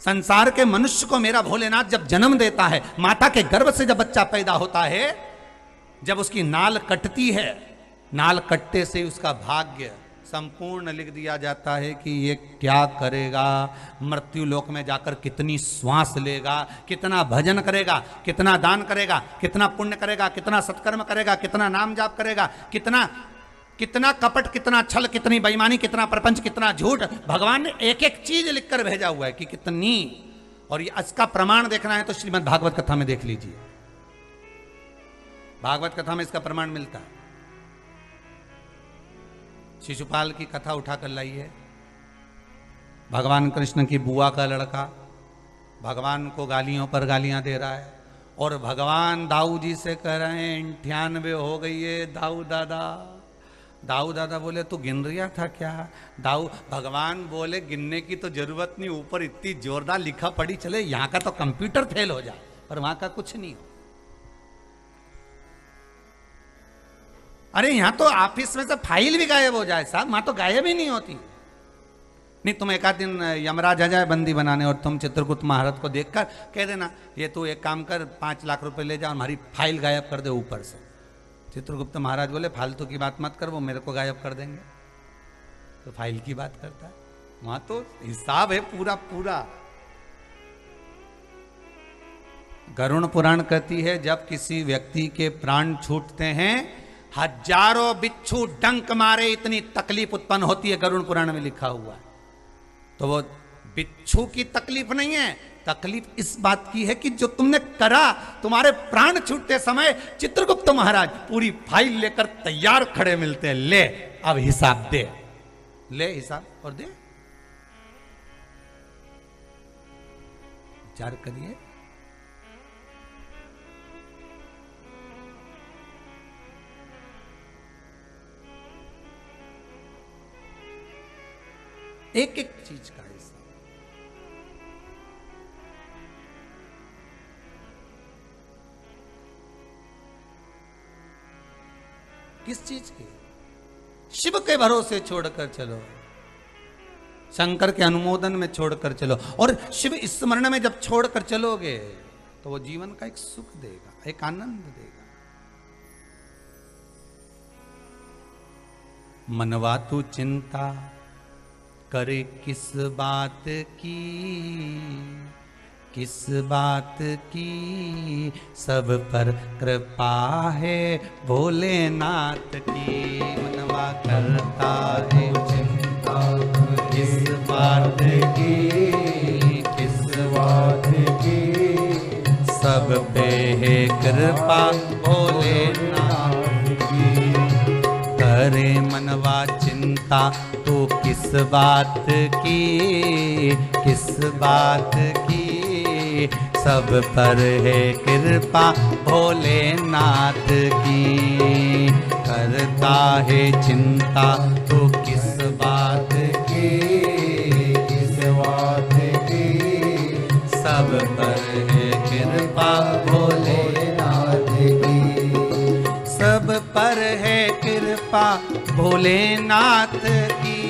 संसार के मनुष्य को मेरा भोलेनाथ जब जन्म देता है, माता के गर्भ से जब बच्चा पैदा होता है, जब उसकी नाल कटती है, नाल कटते से उसका भाग्य संपूर्ण लिख दिया जाता है कि ये क्या करेगा, मृत्यु लोक में जाकर कितनी श्वास लेगा, कितना भजन करेगा, कितना दान करेगा, कितना पुण्य करेगा, कितना सत्कर्म करेगा, कितना नाम जाप करेगा, कितना कपट, कितना छल, कितनी बेईमानी, कितना प्रपंच, कितना झूठ। भगवान ने एक एक चीज लिखकर भेजा हुआ है कि कितनी। और ये इसका प्रमाण देखना है तो श्रीमद् भागवत कथा में देख लीजिए, भागवत कथा में इसका प्रमाण मिलता है। शिशुपाल की कथा उठाकर लाइए। भगवान कृष्ण की बुआ का लड़का भगवान को गालियों पर गालियां दे रहा है और भगवान दाऊ जी से कह रहे हैं 98 हो गई है दाऊ दादा। दाऊ दादा बोले तू गिन रिया था क्या? भगवान बोले गिनने की तो जरूरत नहीं, ऊपर इतनी जोरदार लिखा पड़ी चले, यहां का तो कंप्यूटर फेल हो जाए पर वहां का कुछ नहीं हो। अरे यहां तो ऑफिस में से फाइल भी गायब हो जाए साहब, वहां तो गायब ही नहीं होती। नहीं, तुम एक आध दिन यमराज आ जाए बंदी बनाने और तुम चित्रगुप्त महाराज को देखकर कह देना ये तू एक काम कर 5 लाख रुपए ले जा, हमारी फाइल गायब कर दे ऊपर से। चित्रगुप्त महाराज बोले फालतू की बात मत कर, वो मेरे को गायब कर देंगे। तो फाइल की बात करता है, वहां तो हिसाब है पूरा पूरा। गरुड़ पुराण कहती है जब किसी व्यक्ति के प्राण छूटते हैं, हजारों बिच्छू डंक मारे इतनी तकलीफ उत्पन्न होती है, गरुड़ पुराण में लिखा हुआ है। तो वो बिच्छू की तकलीफ नहीं है, तकलीफ इस बात की है कि जो तुमने करा, तुम्हारे प्राण छूटते समय चित्रगुप्त महाराज पूरी फाइल लेकर तैयार खड़े मिलते हैं, ले अब हिसाब दे, ले हिसाब और दे। विचार करिए। एक एक चीज का हिस्सा। किस चीज की? शिव के भरोसे छोड़कर चलो, शंकर के अनुमोदन में छोड़कर चलो। और शिव स्मरण में जब छोड़कर चलोगे तो वो जीवन का एक सुख देगा, एक आनंद देगा। मनवा तू चिंता करे किस बात की, किस बात की, सब पर कृपा है भोलेनाथ की। मनवा करता है चिंता किस बात की, किस बात की, सब पे है कृपा भोलेनाथ की। करे मनवा चिंता तो किस बात की, किस बात की, सब पर है कृपा भोलेनाथ की। करता है चिंता तो किस बात की, किस बात की, सब पर है कृपा भोलेनाथ की। सब पर है कृपा भोलेनाथ की,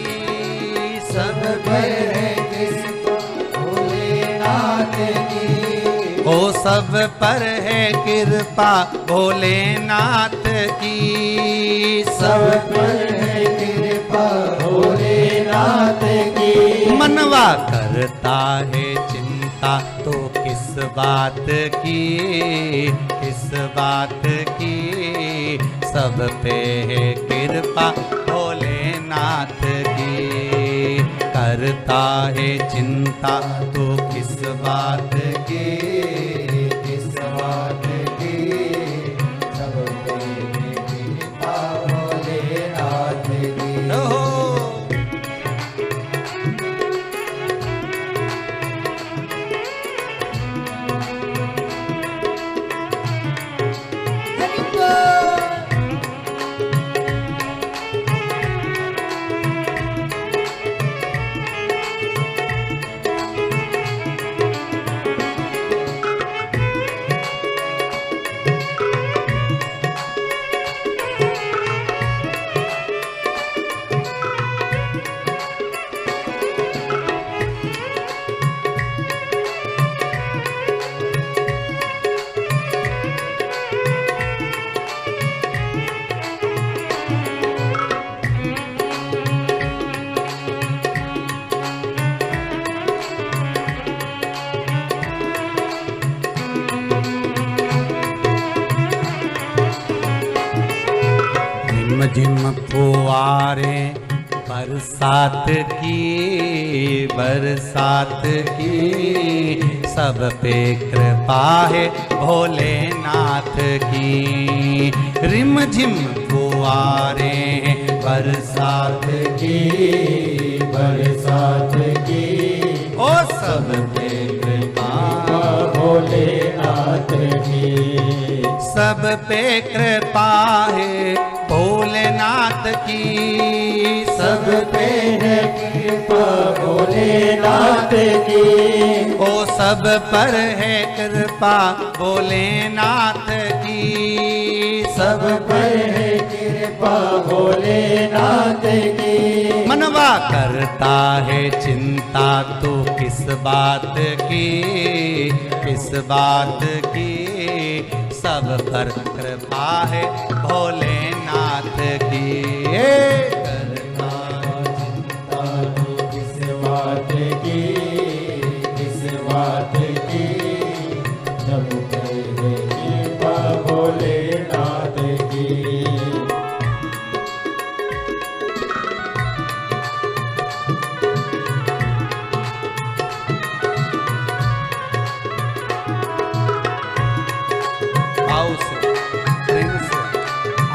सब पर है कृपा भोलेनाथ की। ओ सब पर है कृपा भोलेनाथ की, सब पर है कृपा भोलेनाथ की। मनवा करता है चिंता तो किस बात की, किस बात की, सब पे है कृपा भोलेनाथ की। करता है चिंता तो किस बात की, किस बात की, सब पे है कृपा भोलेनाथ की। झिम फुआरे बरसात की, बरसात की, सब पे कृपा है भोलेनाथ की। रिम झिम फुआरे बरसात की, बरसात की, ओ सब पे कृपा भोलेनाथ की। सब पे कृपा है भोलेनाथ की, सब पे है कृपा भोलेनाथ की। ओ सब पर है कृपा भोलेनाथ की, सब पर है कृपा भोलेनाथ की। मनवा करता है चिंता तो किस बात की, किस बात की, सब पर कृपा है भोलेनाथ की। करता चिंता तो किस बात की, किस बात की, सब पर है कृपा भोलेनाथ की।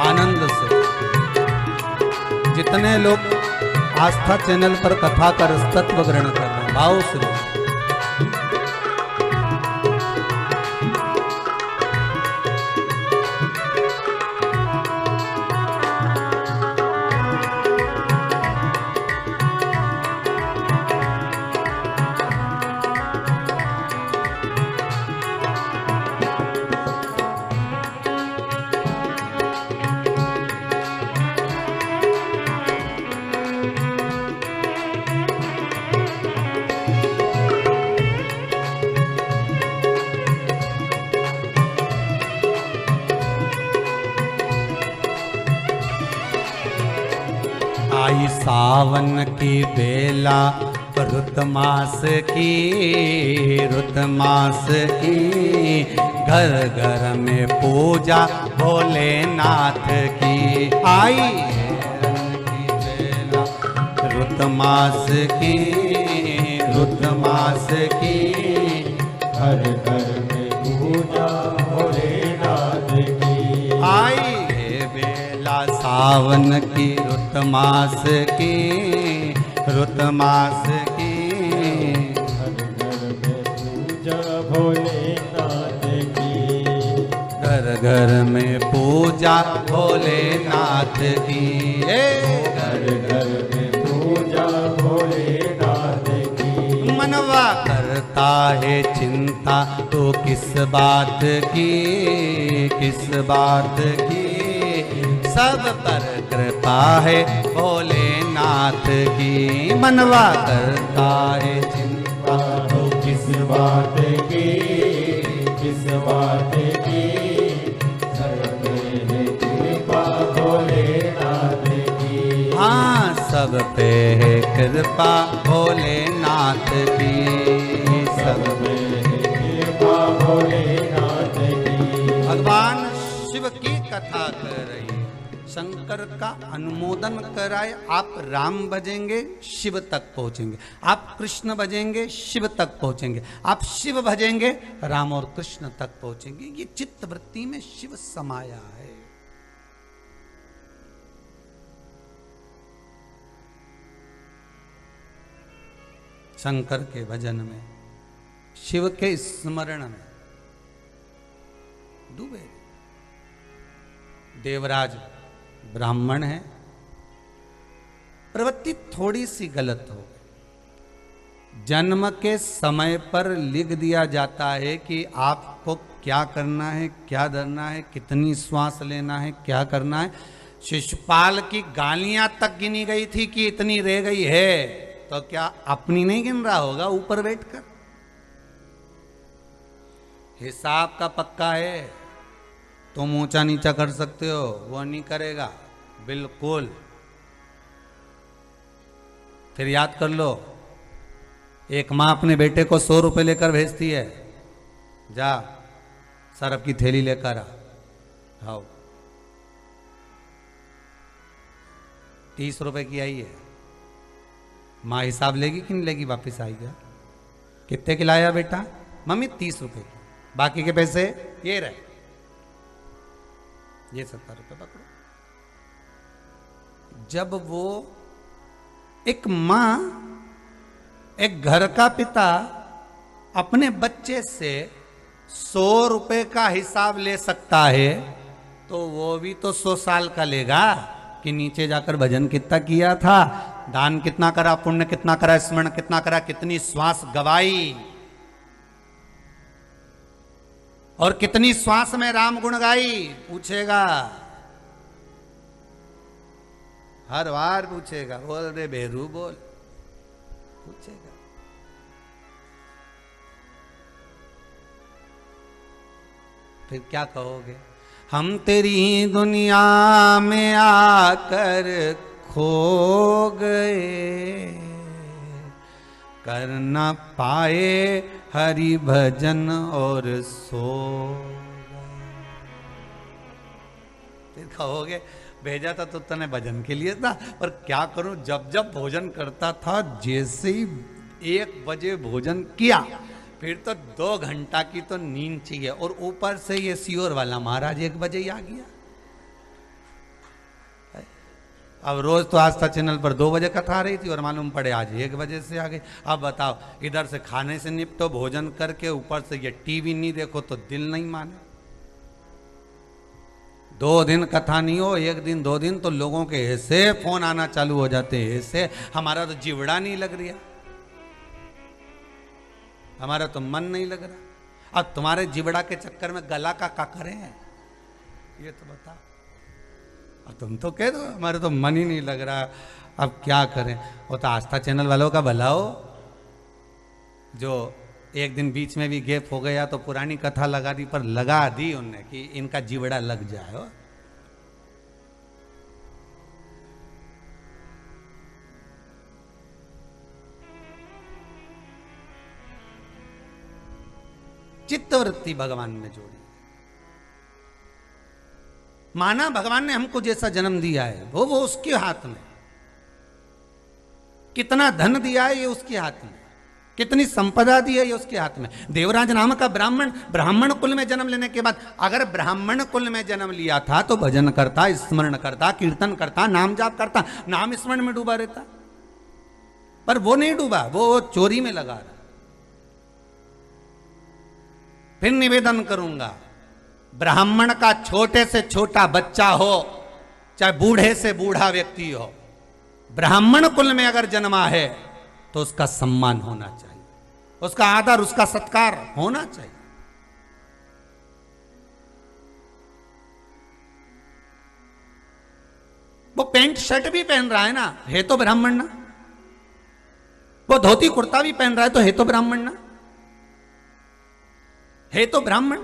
आनंद से जितने लोग आस्था चैनल पर कथा का रसतत्व ग्रहण कर रहे हैं, भाव से आई सावन की बेला रुत मास की, रुत मास की, घर घर में पूजा भोलेनाथ की। आई की बेला रुत मास की, रुत मास की, हर घर में पूजा भोलेनाथ की। आई है बेला सावन की रुत मास की, रुत मास की, हर घर में पूजा भोलेनाथ की। घर घर में पूजा भोलेनाथ की। हर घर में पूजा भोलेनाथ की। मनवा करता है चिंता तो किस बात की, किस बात की, सब पर कृपा है भोलेनाथ की। मनवा करता है चिंता तो किस बात की, किस बात की, सब पे है कृपा भोलेनाथ की। हाँ, सब पे है कृपा भोलेनाथ की, सब पे है कृपा भोलेनाथ की। भगवान शिव की कथा कर रही है, शंकर का अनुमोदन कराए। आप राम भजेंगे शिव तक पहुंचेंगे, आप कृष्ण भजेंगे शिव तक पहुंचेंगे, आप शिव भजेंगे राम और कृष्ण तक पहुंचेंगे। ये चित्त वृत्ति में शिव समाया है। शंकर के भजन में, शिव के स्मरण में डूबे। देवराज ब्राह्मण है, प्रवृत्ति थोड़ी सी गलत हो गई। जन्म के समय पर लिख दिया जाता है कि आपको क्या करना है, क्या धरना है, कितनी श्वास लेना है, क्या करना है। शिशुपाल की गालियां तक गिनी गई थी कि इतनी रह गई है, तो क्या अपनी नहीं गिन रहा होगा ऊपर बैठकर? हिसाब का पक्का है। तुम ऊंचा नीचा कर सकते हो, वो नहीं करेगा बिल्कुल। फिर याद कर लो, एक मां अपने बेटे को 100 रुपए लेकर भेजती है, जा सरफ की थैली लेकर आओ, 30 रुपए की आई है। माँ हिसाब लेगी कि नहीं लेगी? वापस आएगा, कितने की लाया बेटा? मम्मी 30 रुपए की, बाकी के पैसे ये रहे, ये 70 रुपए पकड़ो। जब वो एक मां, एक घर का पिता अपने बच्चे से 100 रुपए का हिसाब ले सकता है, तो वो भी तो 100 साल का लेगा कि नीचे जाकर भजन कितना किया था, दान कितना करा, पुण्य कितना करा, स्मरण कितना करा, कितनी श्वास गवाई और कितनी श्वास में राम गुण गाई, पूछेगा, हर बार पूछेगा। बोल रे बेरू बोल, पूछेगा। फिर क्या कहोगे? हम तेरी दुनिया में आकर खो गए, कर न पाए हरि भजन और सो गए। फिर कहोगे भेजा था तो तूने भजन के लिए था, पर क्या करूं, जब जब भोजन करता था, जैसे ही 1 बजे भोजन किया, फिर तो 2 घंटा की तो नींद चाहिए, और ऊपर से ये सियोर वाला महाराज 1 बजे ही आ गया। अब रोज तो आस्था चैनल पर 2 बजे कथा आ रही थी और मालूम पड़े आज 1 बजे से आ गई। अब बताओ, इधर से खाने से निपटो, भोजन करके, ऊपर से ये टीवी नहीं देखो तो दिल नहीं माने। 2 दिन कथा नहीं हो, 1 दिन 2 दिन तो लोगों के ऐसे फोन आना चालू हो जाते हैं, ऐसे हमारा तो जीवड़ा नहीं लग रहा, हमारा तो मन नहीं लग रहा। अब तुम्हारे जीवड़ा के चक्कर में गला का करें, ये तो बताओ। अब तुम तो कह दो हमारे तो मन ही नहीं लग रहा, अब क्या करें। वो तो आस्था चैनल वालों का भला हो, जो एक दिन बीच में भी गैप हो गया तो पुरानी कथा लगा दी, पर लगा दी उनने कि इनका जीवड़ा लग जाए। चित्तवृत्ति भगवान ने जोड़ी। माना भगवान ने हमको जैसा जन्म दिया है वो उसके हाथ में, कितना धन दिया है ये उसके हाथ में, कितनी संपदा दी है ये उसके हाथ में। देवराज नाम का ब्राह्मण कुल में जन्म लेने के बाद, अगर ब्राह्मण कुल में जन्म लिया था तो भजन करता, स्मरण करता, कीर्तन करता, नाम जाप करता, नाम स्मरण में डूबा रहता। पर वो नहीं डूबा, वो चोरी में लगा रहा। फिर निवेदन करूंगा, ब्राह्मण का छोटे से छोटा बच्चा हो, चाहे बूढ़े से बूढ़ा व्यक्ति हो, ब्राह्मण कुल में अगर जन्मा है तो उसका सम्मान होना चाहिए, उसका आदर, उसका सत्कार होना चाहिए। वो पैंट शर्ट भी पहन रहा है ना, है तो ब्राह्मण ना। वो धोती कुर्ता भी पहन रहा है तो है तो ब्राह्मण ना, है तो ब्राह्मण।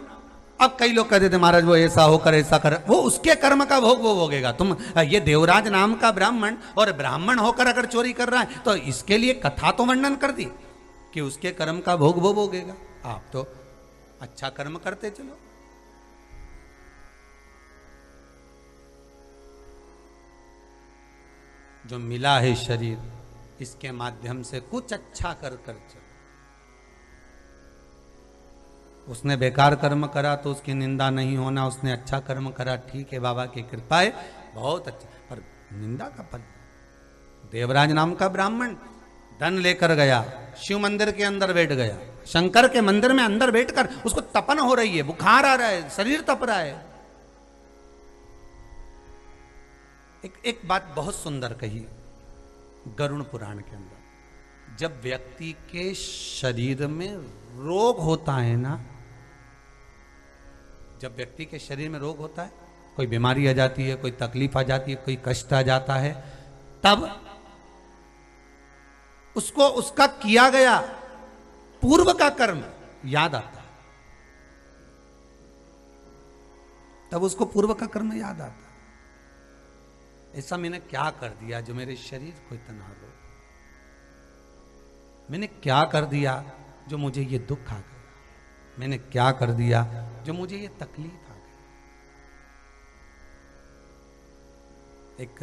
अब कई लोग कहते थे महाराज वो ऐसा होकर ऐसा कर, वो उसके कर्म का भोग वो भोगेगा। तुम ये देवराज नाम का ब्राह्मण और ब्राह्मण होकर अगर चोरी कर रहा है तो इसके लिए कथा तो वर्णन कर दी कि उसके कर्म का भोग वो भोगेगा। आप तो अच्छा कर्म करते चलो। जो मिला है शरीर, इसके माध्यम से कुछ अच्छा कर चलो। उसने बेकार कर्म करा तो उसकी निंदा नहीं होना, उसने अच्छा कर्म करा ठीक है, बाबा की कृपा है, बहुत अच्छा, पर निंदा का फल। देवराज नाम का ब्राह्मण धन लेकर गया, शिव मंदिर के अंदर बैठ गया, शंकर के मंदिर में अंदर बैठकर उसको तपन हो रही है, बुखार आ रहा है, शरीर तप रहा है। एक बात बहुत सुंदर कही गरुड़ पुराण के अंदर, जब व्यक्ति के शरीर में रोग होता है ना, जब व्यक्ति के शरीर में रोग होता है, कोई बीमारी आ जाती है, कोई तकलीफ आ जाती है, कोई कष्ट आ जाता है, तब उसको उसका किया गया पूर्व का कर्म याद आता है। तब उसको पूर्व का कर्म याद आता है। ऐसा मैंने क्या कर दिया जो मेरे शरीर को इतना रोग, मैंने क्या कर दिया जो मुझे ये दुख आ गया, मैंने क्या कर दिया जो मुझे ये तकलीफ आ गई। एक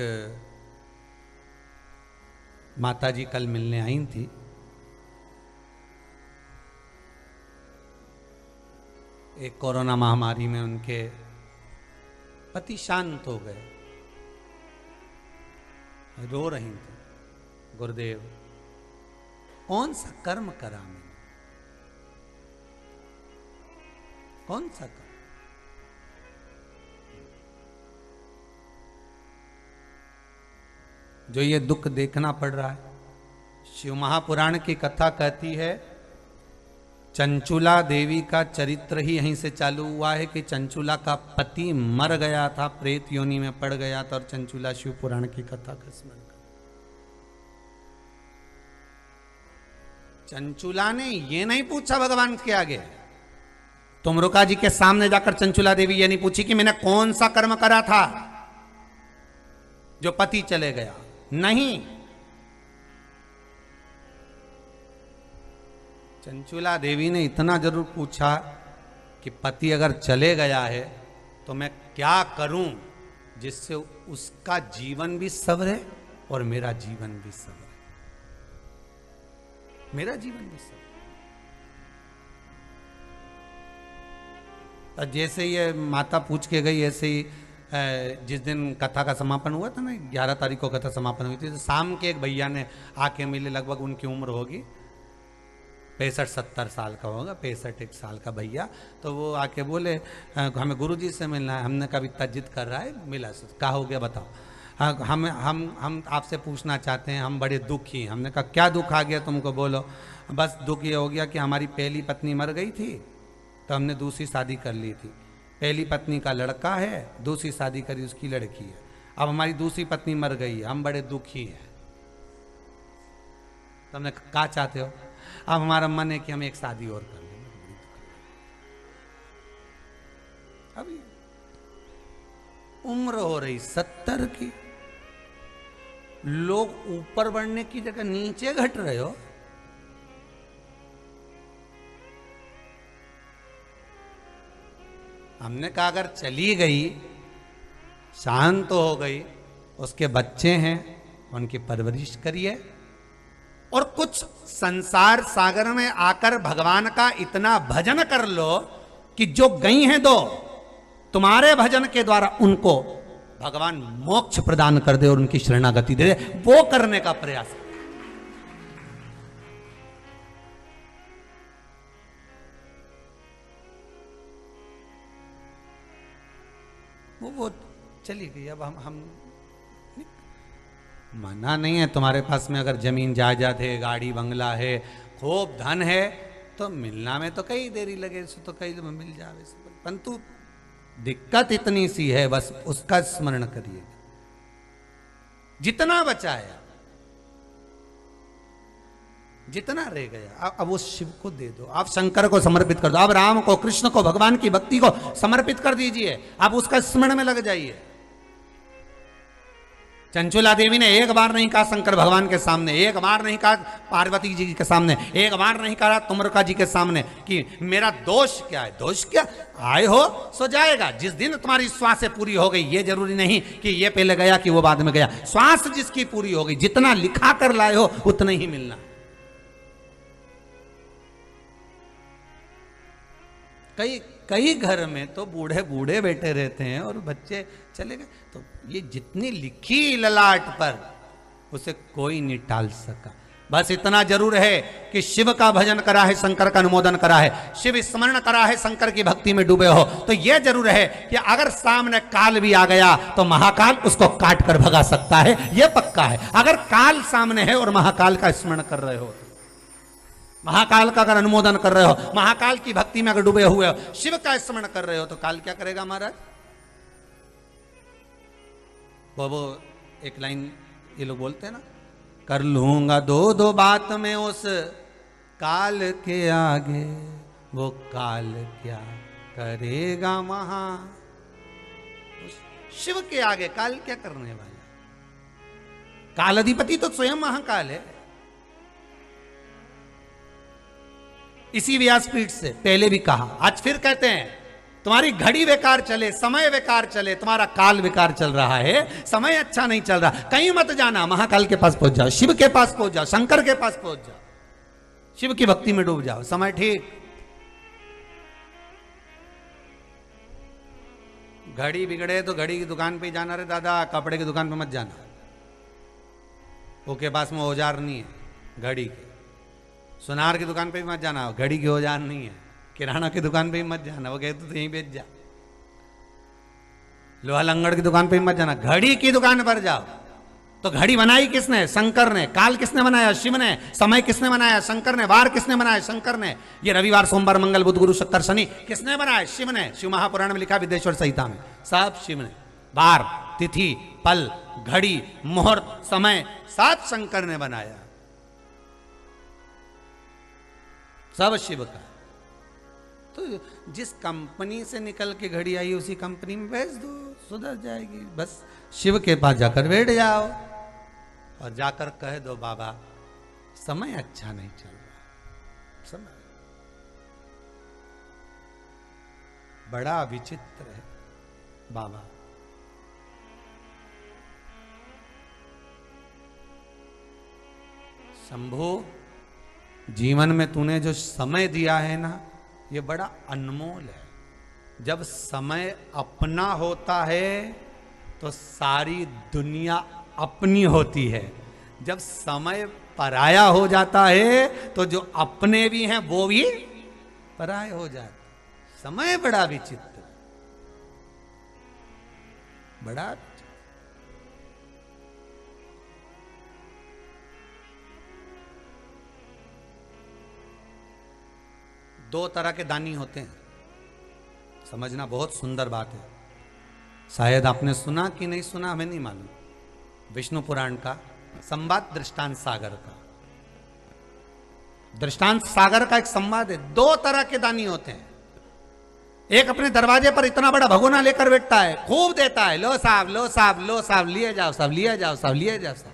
माता जी कल मिलने आई थी, एक कोरोना महामारी में उनके पति शांत हो गए, रो रही थी, गुरुदेव कौन सा कर्म करा मैंने, कौन सा कर्म। जो ये दुख देखना पड़ रहा है। शिव महापुराण की कथा कहती है, चंचुला देवी का चरित्र ही यहीं से चालू हुआ है कि चंचुला का पति मर गया था, प्रेत योनि में पड़ गया था, और चंचुला शिव पुराण की कथा का स्मरण कर। चंचुला ने ये नहीं पूछा भगवान के आगे, तुमरुका जी के सामने जाकर चंचुला देवी ये नहीं पूछी कि मैंने कौन सा कर्म करा था जो पति चले गया, नहीं। चंचुला देवी ने इतना जरूर पूछा कि पति अगर चले गया है तो मैं क्या करूं जिससे उसका जीवन भी सवरे और मेरा जीवन भी सवरे, मेरा जीवन भी सवरे। तो जैसे ये माता पूछ के गई, ऐसे ही जिस दिन कथा का समापन हुआ था ना, 11 तारीख को कथा समापन हुई थी, तो शाम के एक भैया ने आके मिले, लगभग उनकी उम्र होगी 65-70 साल का होगा, 65 साल का भैया। तो वो आके बोले हमें गुरुजी से मिलना है। हमने कभी इतना जिद कर रहा है, मिला, क्या हो गया बताओ। हम आपसे पूछना चाहते हैं, हम बड़े दुखी। हमने कहा क्या दुख आ गया तुमको, बोलो। बस दुख ये हो गया कि हमारी पहली पत्नी मर गई थी तो हमने दूसरी शादी कर ली थी। पहली पत्नी का लड़का है, दूसरी शादी करी उसकी लड़की है। अब हमारी दूसरी पत्नी मर गई है, हम बड़े दुखी हैं। तो हमने क्या चाहते हो? अब हमारा मन है कि हम एक शादी और कर लें। अभी उम्र हो रही 70 की, लोग ऊपर बढ़ने की जगह नीचे घट रहे हो। हमने कहा अगर चली गई, शांत तो हो गई, उसके बच्चे हैं, उनकी परवरिश करिए। और कुछ संसार सागर में आकर भगवान का इतना भजन कर लो कि जो गई हैं दो, तुम्हारे भजन के द्वारा उनको भगवान मोक्ष प्रदान कर दे और उनकी शरणागति दे दे, वो करने का प्रयास करें। वो चली गई। अब हम मना नहीं है, तुम्हारे पास में अगर जमीन जायदाद है, गाड़ी बंगला है, खूब धन है, तो मिलना में तो कई देरी लगे, तो कई मिल जावे, परंतु दिक्कत इतनी सी है, बस उसका स्मरण करिएगा। जितना बचाया, जितना रह गया, अब वो शिव को दे दो, आप शंकर को समर्पित कर दो, आप राम को, कृष्ण को, भगवान की भक्ति को समर्पित कर दीजिए, आप उसका स्मरण में लग जाइए। चंचुला देवी ने एक बार नहीं कहा शंकर भगवान के सामने, एक बार नहीं कहा पार्वती जी के सामने, एक बार नहीं कहा तुमरका जी के सामने कि मेरा दोष क्या है। दोष क्या, आए हो सो जाएगा। जिस दिन तुम्हारी श्वास पूरी हो गई, ये जरूरी नहीं कि ये पहले गया कि वो बाद में गया, श्वास जिसकी पूरी हो गई, जितना लिखा कर लाए हो उतना ही मिलना। कई घर में तो बूढ़े बूढ़े बैठे रहते हैं और बच्चे चले गए, तो ये जितनी लिखी ललाट पर उसे कोई नहीं टाल सका। बस इतना जरूर है कि शिव का भजन करा है, शंकर का अनुमोदन करा है, शिव स्मरण करा है, शंकर की भक्ति में डूबे हो, तो यह जरूर है कि अगर सामने काल भी आ गया तो महाकाल उसको काट कर भगा सकता है, यह पक्का है। अगर काल सामने है और महाकाल का स्मरण कर रहे हो, महाकाल का अगर अनुमोदन कर रहे हो, महाकाल की भक्ति में अगर डूबे हुए हो, शिव का स्मरण कर रहे हो, तो काल क्या करेगा महाराज? वो एक लाइन ये लोग बोलते हैं ना, कर लूंगा दो बात में उस काल के आगे, वो काल क्या करेगा महा। शिव के आगे काल क्या करने वाला? काल अधिपति तो स्वयं महाकाल है। इसी व्यासपीठ से पहले भी कहा, आज फिर कहते हैं, तुम्हारी घड़ी बेकार चले, समय बेकार चले, तुम्हारा काल बेकार चल रहा है, समय अच्छा नहीं चल रहा, कहीं मत जाना, महाकाल के पास पहुंच जाओ, शिव के पास पहुंच जाओ, शंकर के पास पहुंच जाओ, शिव की भक्ति में डूब जाओ, समय ठीक। घड़ी बिगड़े तो घड़ी की दुकान पे जाना रे दादा, कपड़े की दुकान पे मत जाना, वो के पास में औजार नहीं है घड़ी के। सुनार की दुकान पे भी मत जाना, घड़ी की औजार नहीं है। किराना की दुकान पे भी मत जाना, वो कहते तो यहीं बेच जा। लोहा लंगड़ की दुकान पे भी मत जाना, घड़ी की दुकान पर जाओ। तो घड़ी बनाई किसने? शंकर ने। काल किसने बनाया? शिव ने। समय किसने बनाया? शंकर ने। वार किसने बनाया? शंकर ने। ये रविवार, सोमवार, मंगल, बुध, गुरु, शुक्र, शनि किसने बनाया? शिव ने। शिव महापुराण में लिखा, विदेश्वर संहिता में, सब शिव ने। वार, तिथि, पल, घड़ी, मुहूर्त, समय सब शंकर ने बनाया, सब शिव का। तो जिस कंपनी से निकल के घड़ी आई उसी कंपनी में बेच दो, सुधर जाएगी। बस शिव के पास जाकर बैठ जाओ और जाकर कह दो, बाबा समय अच्छा नहीं चल रहा, समय बड़ा विचित्र है बाबा। शंभो, जीवन में तूने जो समय दिया है ना, ये बड़ा अनमोल है। जब समय अपना होता है तो सारी दुनिया अपनी होती है, जब समय पराया हो जाता है तो जो अपने भी हैं वो भी पराये हो जाते। समय बड़ा विचित्र, बड़ा विचित्र। दो तरह के दानी होते हैं, समझना, बहुत सुंदर बात है। शायद आपने सुना कि नहीं सुना, हमें नहीं मालूम। विष्णु पुराण का संवाद दृष्टांत सागर का, दृष्टांत सागर का एक संवाद है। दो तरह के दानी होते हैं। एक अपने दरवाजे पर इतना बड़ा भगोना लेकर बैठता है, खूब देता है, लो साहब, लो साहब, लो साहब, लिए जाओ साहब, लिए जाओ साहब, लिए जाओ साहब।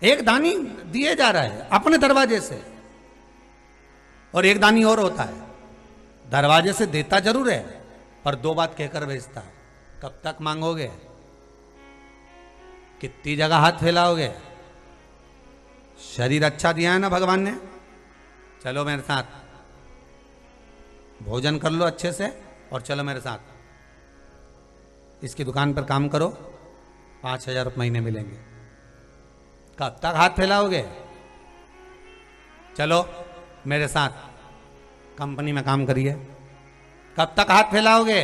एक दानी दिए जा रहा है अपने दरवाजे से, और एक दानी और होता है दरवाजे से देता जरूर है पर दो बात कहकर भेजता है। कब तक मांगोगे, कितनी जगह हाथ फैलाओगे? शरीर अच्छा दिया है ना भगवान ने, चलो मेरे साथ भोजन कर लो अच्छे से और चलो मेरे साथ इसकी दुकान पर काम करो, 5,000 रुपये महीने मिलेंगे। कब तक हाथ फैलाओगे? चलो मेरे साथ कंपनी में काम करिए। कब तक हाथ फैलाओगे?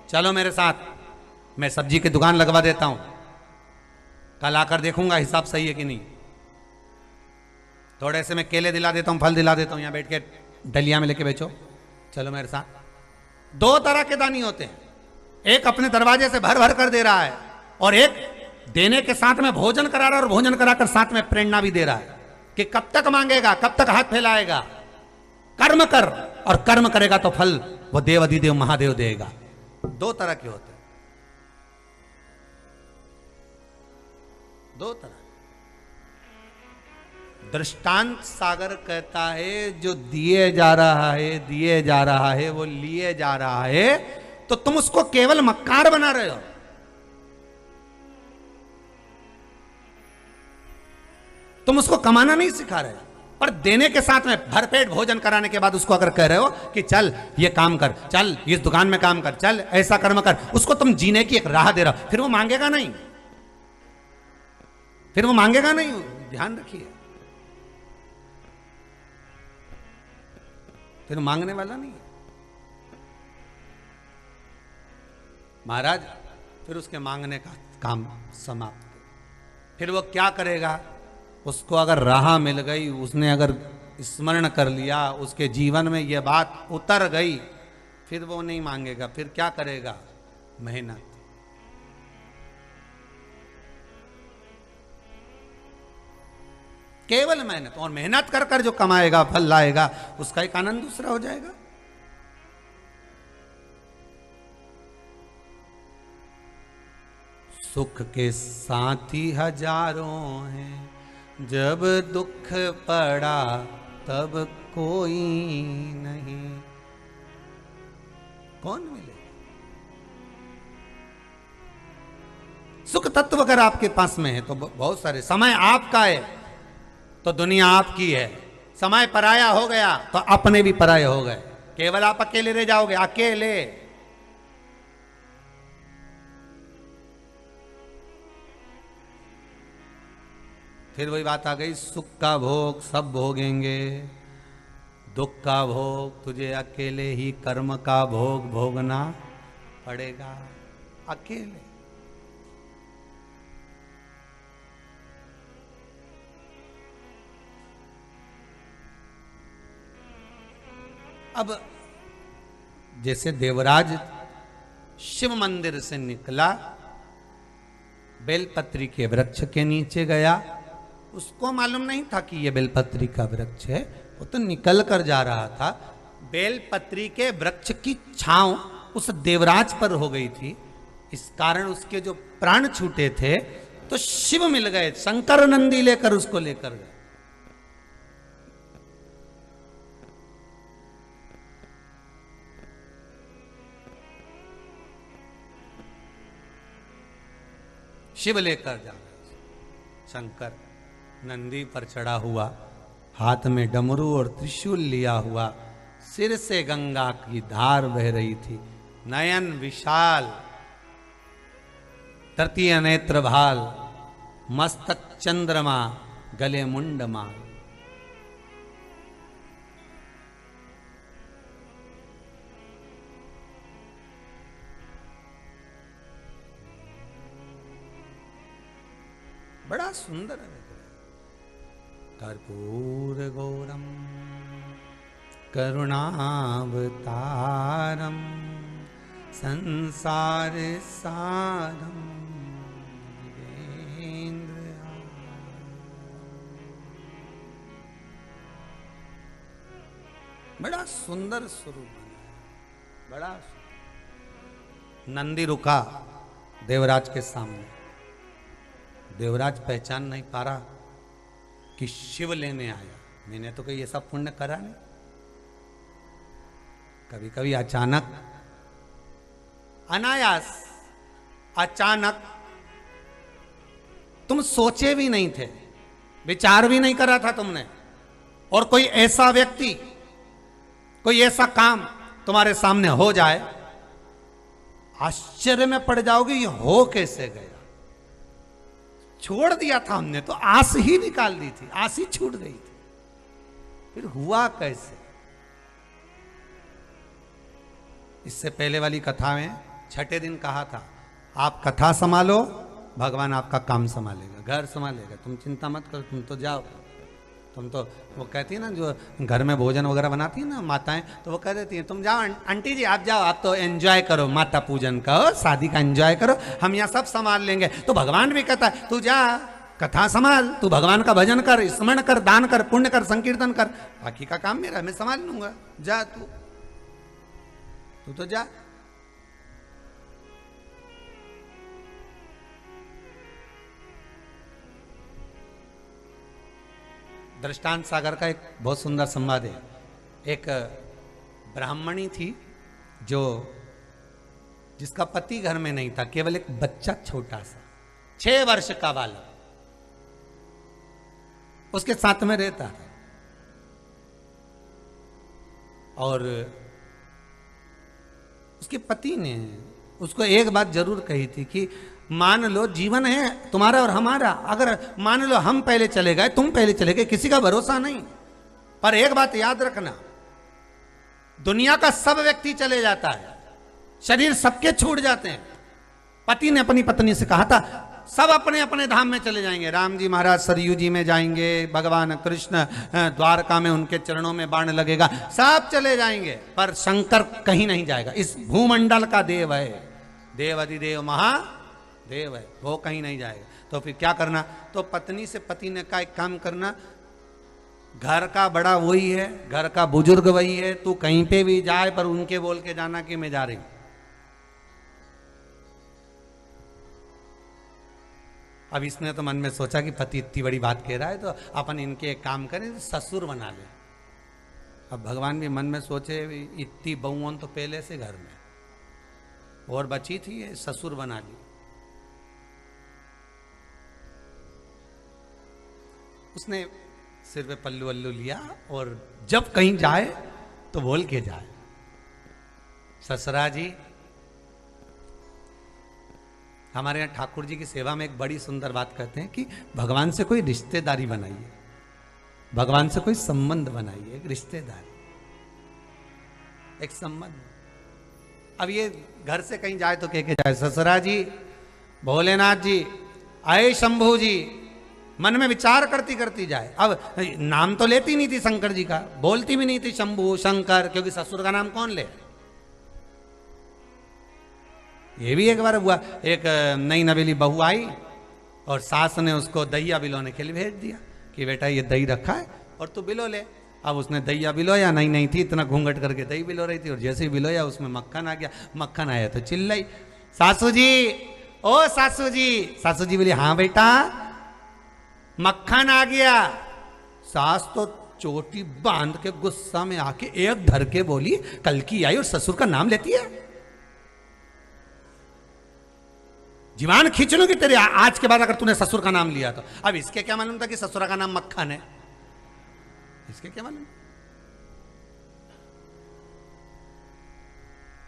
चलो मेरे साथ, मैं सब्जी की दुकान लगवा देता हूं, कल आकर देखूंगा हिसाब सही है कि नहीं। थोड़े से मैं केले दिला देता हूं, फल दिला देता हूं, यहां बैठ के डलिया में लेके बेचो, चलो मेरे साथ। दो तरह के दानी होते हैं, एक अपने दरवाजे से भर भर कर दे रहा है और एक देने के साथ में भोजन करा रहा है और भोजन कराकर साथ में प्रेरणा भी दे रहा है कि कब तक मांगेगा, कब तक हाथ फैलाएगा। कर्म कर, और कर्म करेगा तो फल वो देव अधिदेव महादेव देगा। दो तरह के होते हैं, दो तरह। दृष्टांत सागर कहता है जो दिए जा रहा है, दिए जा रहा है, वो लिए जा रहा है, तो तुम उसको केवल मक्कार बना रहे हो। तुम उसको कमाना नहीं सिखा रहे, पर देने के साथ में भरपेट भोजन कराने के बाद उसको अगर कह रहे हो कि चल ये काम कर, चल इस दुकान में काम कर, चल ऐसा कर्म कर, उसको तुम जीने की एक राह दे रहे हो, फिर वो मांगेगा नहीं, फिर वो मांगेगा नहीं। ध्यान रखिए, फिर मांगने वाला नहीं। महाराज फिर उसके मांगने का काम समाप्त। फिर वो क्या करेगा? उसको अगर राह मिल गई, उसने अगर स्मरण कर लिया, उसके जीवन में यह बात उतर गई, फिर वो नहीं मांगेगा। फिर क्या करेगा? मेहनत। केवल मेहनत, और मेहनत कर कर जो कमाएगा, फल लाएगा, उसका एक आनंद दूसरा हो जाएगा। सुख के साथी हजारों हैं, जब दुख पड़ा तब कोई नहीं। कौन मिले? सुख तत्व अगर आपके पास में है तो बहुत सारे। समय आपका है तो दुनिया आपकी है, समय पराया हो गया तो अपने भी पराये हो गए, केवल आप अकेले रह जाओगे, अकेले। फिर वही बात आ गई, सुख का भोग सब भोगेंगे, दुख का भोग तुझे अकेले ही कर्म का भोग भोगना पड़ेगा, अकेले। अब जैसे देवराज शिव मंदिर से निकला, बेलपत्री के वृक्ष के नीचे गया, उसको मालूम नहीं था कि यह बेलपत्री का वृक्ष है, वो तो निकल कर जा रहा था। बेलपत्री के वृक्ष की छांव उस देवराज पर हो गई थी, इस कारण उसके जो प्राण छूटे थे तो शिव मिल गए, शंकर नंदी लेकर उसको लेकर गए। शिव लेकर जा रहे, शंकर नंदी पर चढ़ा हुआ, हाथ में डमरू और त्रिशूल लिया हुआ, सिर से गंगा की धार बह रही थी, नयन विशाल, तृतीय नेत्र भाल, मस्तक चंद्रमा, गले मुंडमाल। बड़ा सुंदर है। कर्पूर गौरम करुणावतारम संसार सारम बड़ा सुंदर स्वरूप बना, बड़ा सुंदर। नंदी रुका देवराज के सामने, देवराज पहचान नहीं पा रहा कि शिव लेने आया। मैंने तो कोई ये सब पुण्य करा नहीं। कभी कभी अचानक, अनायास, अचानक, तुम सोचे भी नहीं थे, विचार भी नहीं करा था तुमने, और कोई ऐसा व्यक्ति, कोई ऐसा काम तुम्हारे सामने हो जाए, आश्चर्य में पड़ जाओगे ये हो कैसे गया। छोड़ दिया था हमने तो, आस ही निकाल दी थी, आस ही छूट गई थी, फिर हुआ कैसे। इससे पहले वाली कथा में छठे दिन कहा था, आप कथा संभालो, भगवान आपका काम संभालेगा, घर संभालेगा, तुम चिंता मत करो, तुम तो जाओ। तुम तो, वो कहती है ना, जो घर में भोजन वगैरह बनाती है ना माताएं, तो वो कह देती हैं तुम जाओ आंटी जी, आप जाओ, आप तो एंजॉय करो, माता पूजन का, शादी का एंजॉय करो, हम यहाँ सब संभाल लेंगे। तो भगवान भी कहता है तू जा, कथा संभाल, तू भगवान का भजन कर, स्मरण कर, दान कर, पुण्य कर, संकीर्तन कर, बाकी का काम मेरा, मैं संभाल लूंगा, जा तू तो जा। दृष्टांत सागर का एक बहुत सुंदर संवाद है। एक ब्राह्मणी थी जिसका पति घर में नहीं था, केवल एक बच्चा छोटा सा 6 वर्ष का बालक उसके साथ में रहता था। और उसके पति ने उसको एक बात जरूर कही थी कि मान लो जीवन है तुम्हारा और हमारा, अगर मान लो हम पहले चले गए, तुम पहले चले गए, किसी का भरोसा नहीं, पर एक बात याद रखना, दुनिया का सब व्यक्ति चले जाता है, शरीर सबके छूट जाते हैं। पति ने अपनी पत्नी से कहा था सब अपने अपने धाम में चले जाएंगे, राम जी महाराज सरयू जी में जाएंगे, भगवान कृष्ण द्वारका में उनके चरणों में बाण लगेगा, सब चले जाएंगे, पर शंकर कहीं नहीं जाएगा, इस भूमंडल का देव है, देव अधिदेव महादेव है, वो कहीं नहीं जाएगा। तो फिर क्या करना, तो पत्नी से पति ने कहा एक काम करना, घर का बड़ा वही है, घर का बुजुर्ग वही है, तू कहीं पे भी जाए पर उनके बोल के जाना कि मैं जा रही हूं। अब इसने तो मन में सोचा कि पति इतनी बड़ी बात कह रहा है तो अपन इनके एक काम करें, ससुर बना ले। अब भगवान भी मन में सोचे इतनी बहुओं तो पहले से घर में और बची थी, ये ससुर बना ली। उसने सिर पे पल्लू वल्लू लिया और जब कहीं जाए तो बोल के जाए, ससुरा जी। हमारे यहाँ ठाकुर जी की सेवा में एक बड़ी सुंदर बात कहते हैं कि भगवान से कोई रिश्तेदारी बनाइए, भगवान से कोई संबंध बनाइए, एक रिश्तेदारी, एक संबंध। अब ये घर से कहीं जाए तो कह के जाए, ससुरा जी, भोलेनाथ जी, आए शंभू जी, मन में विचार करती करती जाए। अब नाम तो लेती नहीं थी शंकर जी का, बोलती भी नहीं थी शंभू शंकर, क्योंकि ससुर का नाम कौन ले। ये भी एक बार हुआ, एक नई नवेली बहू आई और सास ने उसको दहिया बिलोने के लिए भेज दिया कि बेटा ये दही रखा है और तू बिलो ले। अब उसने दहिया बिलोया, नहीं थी, इतना घूंघट करके दही बिलो रही थी, और जैसे ही बिलोया उसमें मक्खन आ गया। मक्खन आया तो चिल्लाई, सासू जी, ओ सासू जी। सासू जी बोली हाँ बेटा मक्खन आ गया। सास तो चोटी बांध के गुस्सा में आके एक धर के बोली, कल की आई और ससुर का नाम लेती है, जीवान खींच लूंगी तेरे आज के बाद अगर तूने ससुर का नाम लिया तो। अब इसके क्या मालूम था कि ससुरा का नाम मक्खन है, इसके क्या मालूम,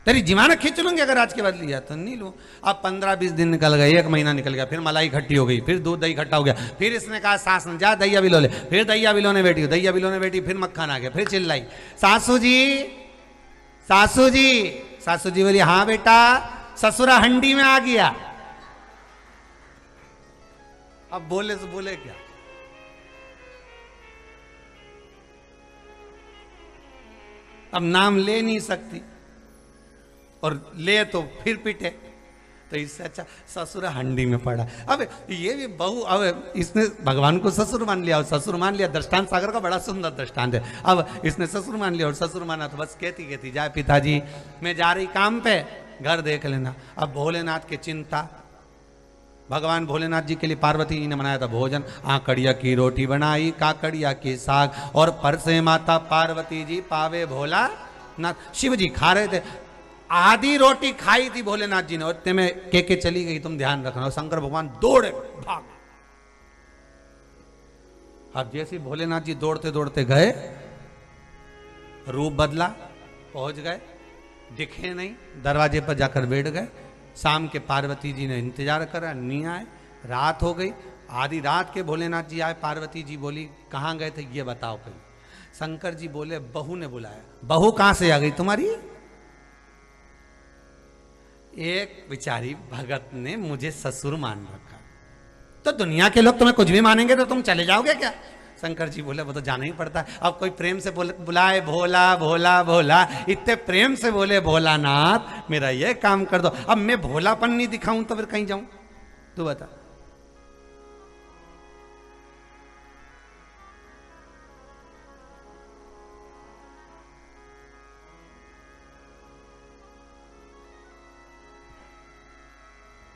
तेरी जीवान खींच लूंगी अगर आज के बाद लिया तो। नहीं लू। अब 15-20 दिन निकल गए, 1 महीना निकल गया, फिर मलाई इकट्ठी हो गई, फिर दूध दही इकट्ठा हो गया, फिर इसने कहा सास ने जा दहिया बिलो ले, फिर दहिया बिलोने बैठी, दहिया बिलोने बैठी, फिर मक्खन आ गया, फिर चिल्लाई, सासू जी, सासू जी। सासू जी बोली हाँ बेटा ससुरा हंडी में आ गया। अब बोले तो बोले क्या, अब नाम ले नहीं सकती और ले तो फिर पिटे, तो इससे अच्छा ससुर हंडी में पड़ा। अब ये भी बहू, अब इसने भगवान को ससुर मान लिया और ससुर मान लिया। दृष्टांत सागर का बड़ा सुंदर दृष्टांत है। अब इसने ससुर मान लिया और ससुर माना तो बस कहती जाए पिताजी मैं जा रही काम पे, घर देख लेना। अब भोलेनाथ की चिंता, भगवान भोलेनाथ जी के लिए पार्वती जी ने बनाया था भोजन। आकड़िया की रोटी बनाई, काकड़िया के साग, और परसे माता पार्वती जी पावे भोला नाथ। शिव जी खा रहे थे, आधी रोटी खाई थी भोलेनाथ जी ने, और इतने में के चली गई, तुम ध्यान रखना। और शंकर भगवान दौड़े भाग। अब जैसे भोलेनाथ जी दौड़ते दौड़ते गए, रूप बदला, पहुंच गए, दिखे नहीं, दरवाजे पर जाकर बैठ गए। शाम के पार्वती जी ने इंतजार करा, नहीं आए, रात हो गई। आधी रात के भोलेनाथ जी आए, पार्वती जी बोली कहाँ गए थे ये बताओ कहीं। शंकर जी बोले बहू ने बुलाया। बहू कहां से आ गई तुम्हारी? एक बेचारी भगत ने मुझे ससुर मान रखा, तो दुनिया के लोग तुम्हें कुछ भी मानेंगे तो तुम चले जाओगे क्या? शंकर जी बोले वो तो जाना ही पड़ता है। अब कोई प्रेम से बुलाए भोला भोला भोला, इतने प्रेम से बोले भोलानाथ मेरा ये काम कर दो। अब मैं भोलापन नहीं दिखाऊं तो फिर कहीं जाऊं? तू बता।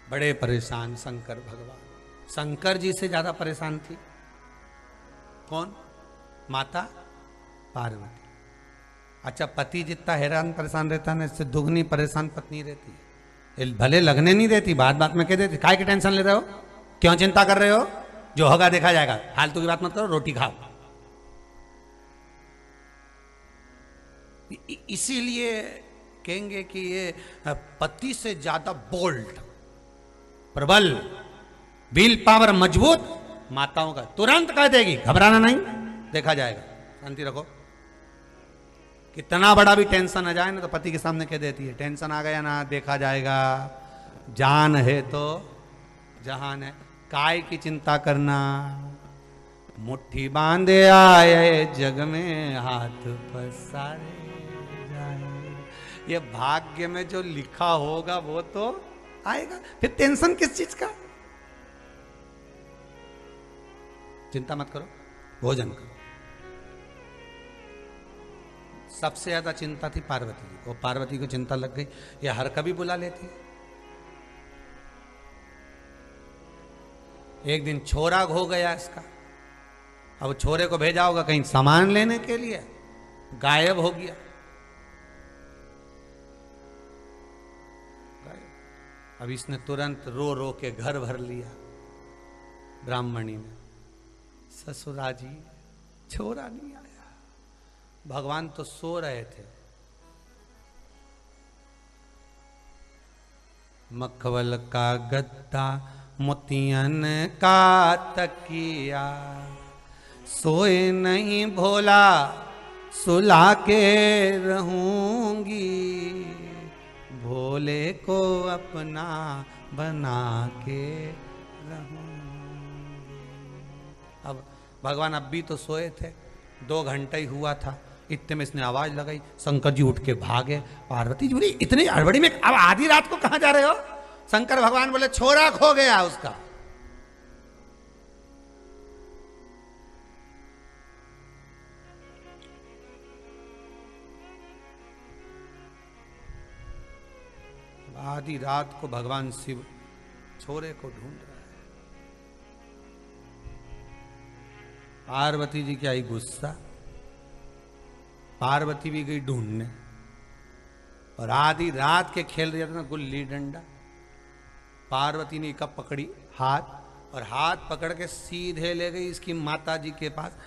बड़े परेशान शंकर भगवान। शंकर जी से ज्यादा परेशान थी कौन? माता पार्वती। अच्छा, पति जितना हैरान परेशान रहता है ना, इससे दुगनी परेशान पत्नी रहती है। भले लगने नहीं देती, बात बात में कह देती काय की टेंशन ले रहे हो, क्यों चिंता कर रहे हो, जो होगा देखा जाएगा, फालतू की बात मत करो, रोटी खाओ। इसीलिए कहेंगे कि ये पति से ज्यादा बोल्ड, प्रबल, विल पावर मजबूत माताओं का। तुरंत कह देगी, घबराना नहीं, देखा जाएगा, शांति रखो। कितना बड़ा भी टेंशन आ जाए ना तो पति के सामने कह देती है, टेंशन आ गया ना, देखा जाएगा, जान है तो जहान है, काय की चिंता करना, मुट्ठी बांधे आए जग में हाथ पसारे जाए। ये भाग्य में जो लिखा होगा वो तो आएगा, फिर टेंशन किस चीज का? चिंता मत करो, भोजन करो। सबसे ज्यादा चिंता थी पार्वती जी को। पार्वती को चिंता लग गई, ये हर कभी बुला लेती है। एक दिन छोरा हो गया इसका। अब छोरे को भेजा होगा कहीं सामान लेने के लिए, गायब हो गया। अब इसने तुरंत रो रो के घर भर लिया। ब्राह्मणी ने, ससुरा जी छोरा नहीं आया। भगवान तो सो रहे थे। मखवल का गद्दा मोतियन का तकिया, सोए नहीं भोला सुला के रहूंगी, भोले को अपना बना के रहूंगी। अब भगवान अब भी तो सोए थे, 2 घंटे ही हुआ था। इतने में इसने आवाज लगाई, शंकर जी उठ के भागे। पार्वती जी बोली इतनी हड़बड़ी में अब आधी रात को कहां जा रहे हो? शंकर भगवान बोले छोरा खो गया उसका। आधी रात को भगवान शिव छोरे को ढूंढ रहा है। पार्वती जी की आई गुस्सा, पार्वती भी गई ढूंढने। और आधी रात के खेल रहे थे ना गुल्ली डंडा। पार्वती ने कब पकड़ी हाथ, और हाथ पकड़ के सीधे ले गई इसकी माता जी के पास।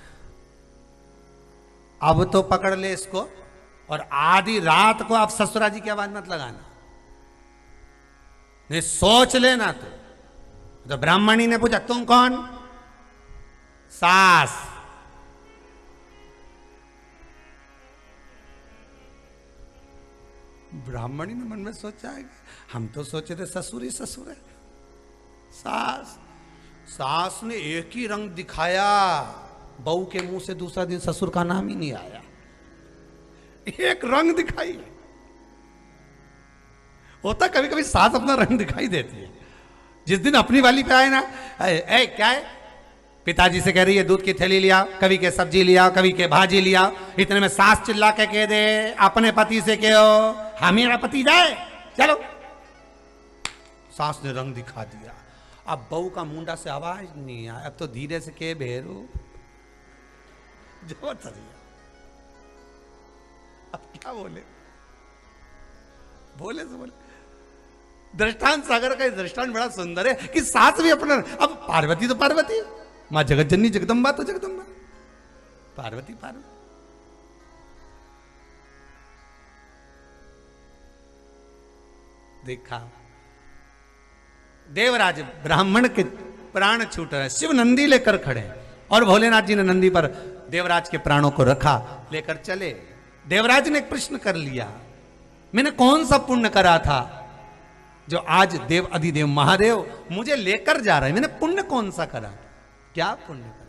अब तो पकड़ ले इसको, और आधी रात को आप ससुरा जी की आवाज मत लगाना, नहीं सोच लेना। तो ब्राह्मणी ने पूछा तुम कौन? सास। ब्राह्मणी ने मन में सोचा है हम तो सोचे थे ससुर ही ससुर है। सास, सास ने एक ही रंग दिखाया, बहू के मुंह से दूसरा दिन ससुर का नाम ही नहीं आया। एक रंग दिखाई। होता कभी कभी सास अपना रंग दिखाई देती है। जिस दिन अपनी वाली पे आए ना, ए क्या है, पिताजी से कह रही है दूध की थैली लिया, कभी के सब्जी लिया, कभी के भाजी लिया। इतने में सास चिल्ला के कह दे अपने पति से कहो हाँ मेरा पति जाए चलो। सास ने रंग दिखा दिया। अब बहू का मुंडा से आवाज नहीं आया, अब तो धीरे से के भेरू जोर सरिया। अब क्या बोले, बोले से बोले। दृष्टांत सागर का दृष्टांत बड़ा सुंदर है कि सास भी अपना, अब पार्वती तो पार्वती है, मां जगत जननी जगदम्बा तो जगदम्बा, पार्वती पार्वती। देखा देवराज ब्राह्मण के प्राण छूट रहे, शिव नंदी लेकर खड़े और भोलेनाथ जी ने नंदी पर देवराज के प्राणों को रखा, लेकर चले। देवराज ने एक प्रश्न कर लिया, मैंने कौन सा पुण्य करा था जो आज देव अधिदेव महादेव मुझे लेकर जा रहे हैं? मैंने पुण्य कौन सा करा? क्या पुण्य करा?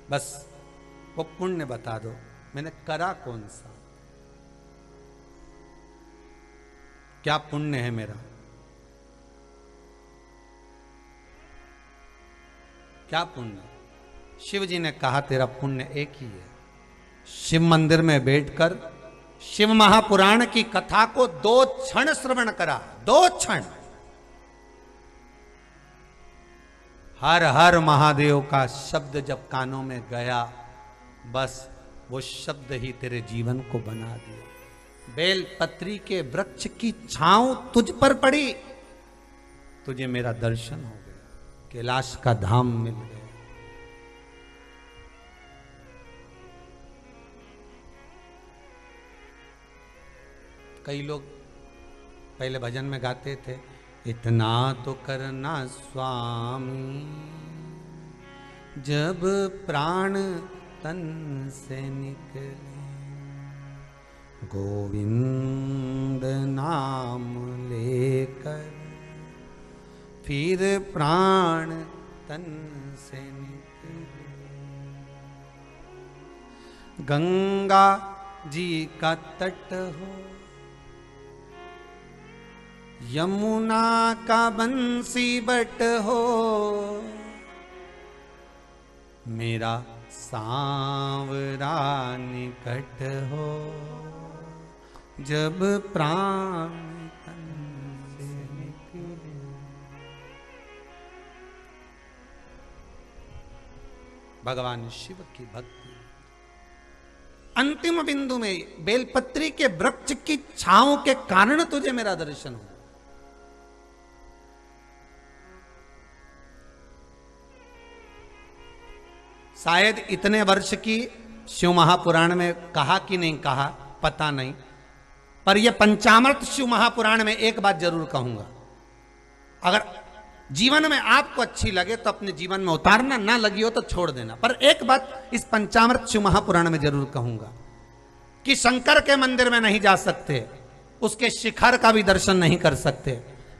बस वो पुण्य बता दो, मैंने करा कौन सा, क्या पुण्य है मेरा, क्या पुण्य? शिव जी ने कहा तेरा पुण्य एक ही है। शिव मंदिर में बैठकर शिव महापुराण की कथा को 2 क्षण श्रवण करा, 2 क्षण। हर हर महादेव का शब्द जब कानों में गया, बस वो शब्द ही तेरे जीवन को बना दिया। बेलपत्री के वृक्ष की छांव तुझ पर पड़ी, तुझे मेरा दर्शन हो गया, कैलाश का धाम मिल गया। कई लोग पहले भजन में गाते थे, इतना तो करना स्वामी जब प्राण तन से निकले, गोविंद नाम लेकर फिर प्राण तन से निकले। गंगा जी का तट हो, यमुना का बंसी बट हो, मेरा सांवरा निकट हो, जब प्राण तन से निकले। भगवान शिव की भक्ति अंतिम बिंदु में बेलपत्री के वृक्ष की छांव के कारण तुझे मेरा दर्शन हो। शायद इतने वर्ष की शिव महापुराण में कहा कि नहीं कहा पता नहीं, पर यह पंचामृत शिव महापुराण में एक बात जरूर कहूंगा, अगर जीवन में आपको अच्छी लगे तो अपने जीवन में उतारना, ना लगी हो तो छोड़ देना। पर एक बात इस पंचामृत शिव महापुराण में जरूर कहूंगा कि शंकर के मंदिर में नहीं जा सकते, उसके शिखर का भी दर्शन नहीं कर सकते,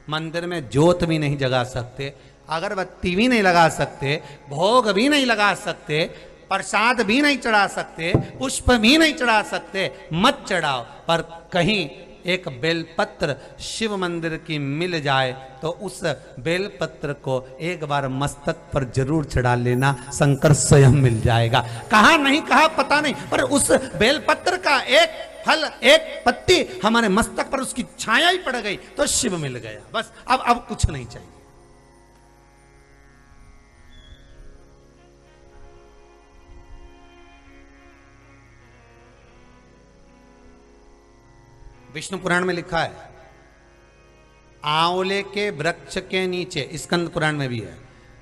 मंदिर में ज्योत भी नहीं जगा सकते, अगरबत्ती भी नहीं लगा सकते, भोग भी नहीं लगा सकते, प्रसाद भी नहीं चढ़ा सकते, पुष्प भी नहीं चढ़ा सकते, मत चढ़ाओ। पर कहीं एक बेलपत्र शिव मंदिर की मिल जाए तो उस बेलपत्र को एक बार मस्तक पर जरूर चढ़ा लेना, शंकर स्वयं मिल जाएगा। कहा नहीं कहा पता नहीं, पर उस बेलपत्र का एक फल, एक पत्ती हमारे मस्तक पर उसकी छाया ही पड़ गई तो शिव मिल गया। बस अब कुछ नहीं चाहिए। विष्णु पुराण में लिखा है, आंवले के वृक्ष के नीचे, स्कंद पुराण में भी है,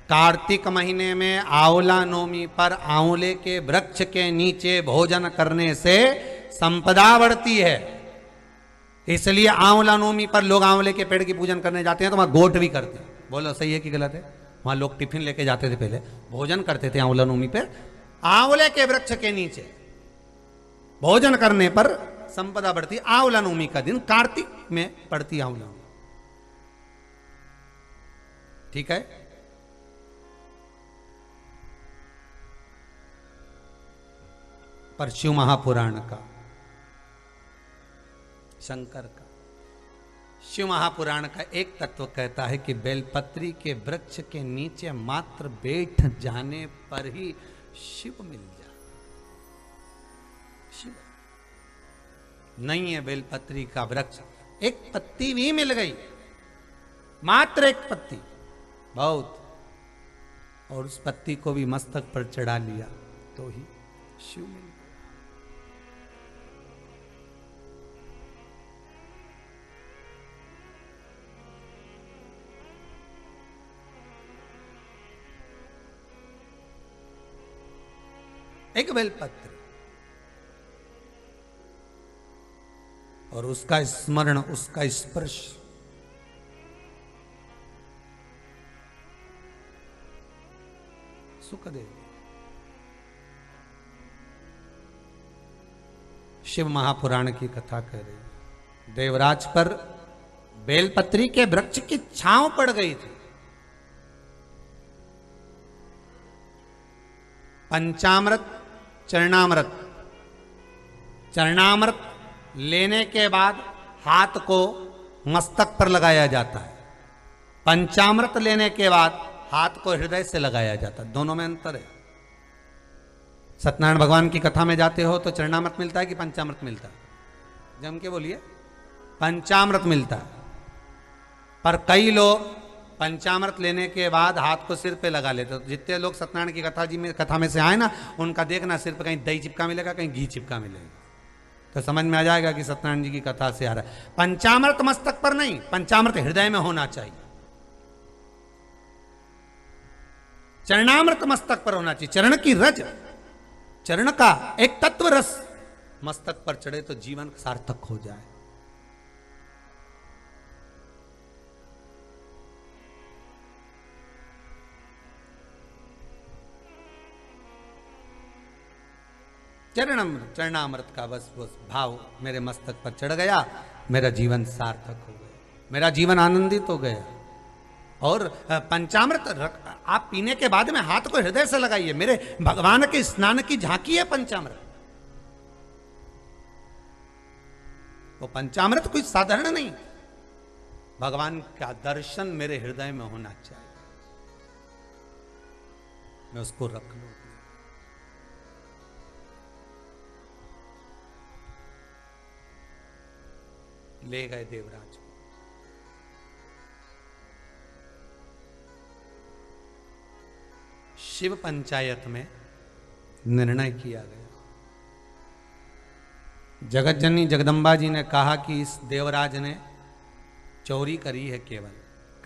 कार्तिक महीने में आंवला नवमी पर आंवले के वृक्ष के नीचे भोजन करने से संपदा बढ़ती है। इसलिए आंवला नवमी पर लोग आंवले के पेड़ की पूजन करने जाते हैं तो वहां गोट भी करते हैं। बोलो सही है कि गलत है? वहां लोग टिफिन लेके जाते थे, पहले भोजन करते थे आंवला नवमी पर, आंवले के वृक्ष के नीचे भोजन करने पर संपदा बढ़ती। आंवला नवमी का दिन कार्तिक में पड़ती आंवला, ठीक है। पर शिव महापुराण का, शंकर का, शिव महापुराण का एक तत्व कहता है कि बेलपत्री के वृक्ष के नीचे मात्र बैठ जाने पर ही शिव मिल जाए। शिव नहीं है बेलपत्री का वृक्ष, एक पत्ती भी मिल गई, मात्र एक पत्ती बहुत, और उस पत्ती को भी मस्तक पर चढ़ा लिया तो ही शिव मिल गया। एक बेलपत्र और उसका स्मरण, उसका स्पर्श, सुख दे। शिव महापुराण की कथा कह रही, देवराज पर बेलपत्री के वृक्ष की छांव पड़ गई थी। पंचामृत, चरणामृत, चरणामृत लेने के बाद हाथ को मस्तक पर लगाया जाता है, पंचामृत लेने के बाद हाथ को हृदय से लगाया जाता है, दोनों में अंतर है। सत्यनारायण भगवान की कथा में जाते हो तो चरणामृत मिलता है कि पंचामृत मिलता है? जम के बोलिए, पंचामृत मिलता है। पर कई लोग पंचामृत लेने के बाद हाथ को सिर पे लगा लेते। तो जितने लोग सत्यनारायण की कथा में से आए ना, उनका देखना सिर पे कहीं दही चिपका मिलेगा, कहीं घी चिपका मिलेगा, तो समझ में आ जाएगा कि सत्यनारायण जी की कथा से आ रहा है। पंचामृत मस्तक पर नहीं, पंचामृत हृदय में होना चाहिए। चरणामृत मस्तक पर होना चाहिए। चरण की रज, चरण का एक तत्व रस मस्तक पर चढ़े तो जीवन सार्थक हो जाए। चरणामृत का बस भाव मेरे मस्तक पर चढ़ गया, मेरा जीवन सार्थक हो गया, मेरा जीवन आनंदित हो गया। और पंचामृत आप पीने के बाद में हाथ को हृदय से लगाइए, मेरे भगवान के स्नान की झांकी है पंचामृत। वो पंचामृत कोई साधारण नहीं, भगवान का दर्शन मेरे हृदय में होना चाहिए, मैं उसको रख लूं। ले गए देवराज को। शिव पंचायत में निर्णय किया गया। जगत जननी जगदम्बा जी ने कहा कि इस देवराज ने चोरी करी है, केवल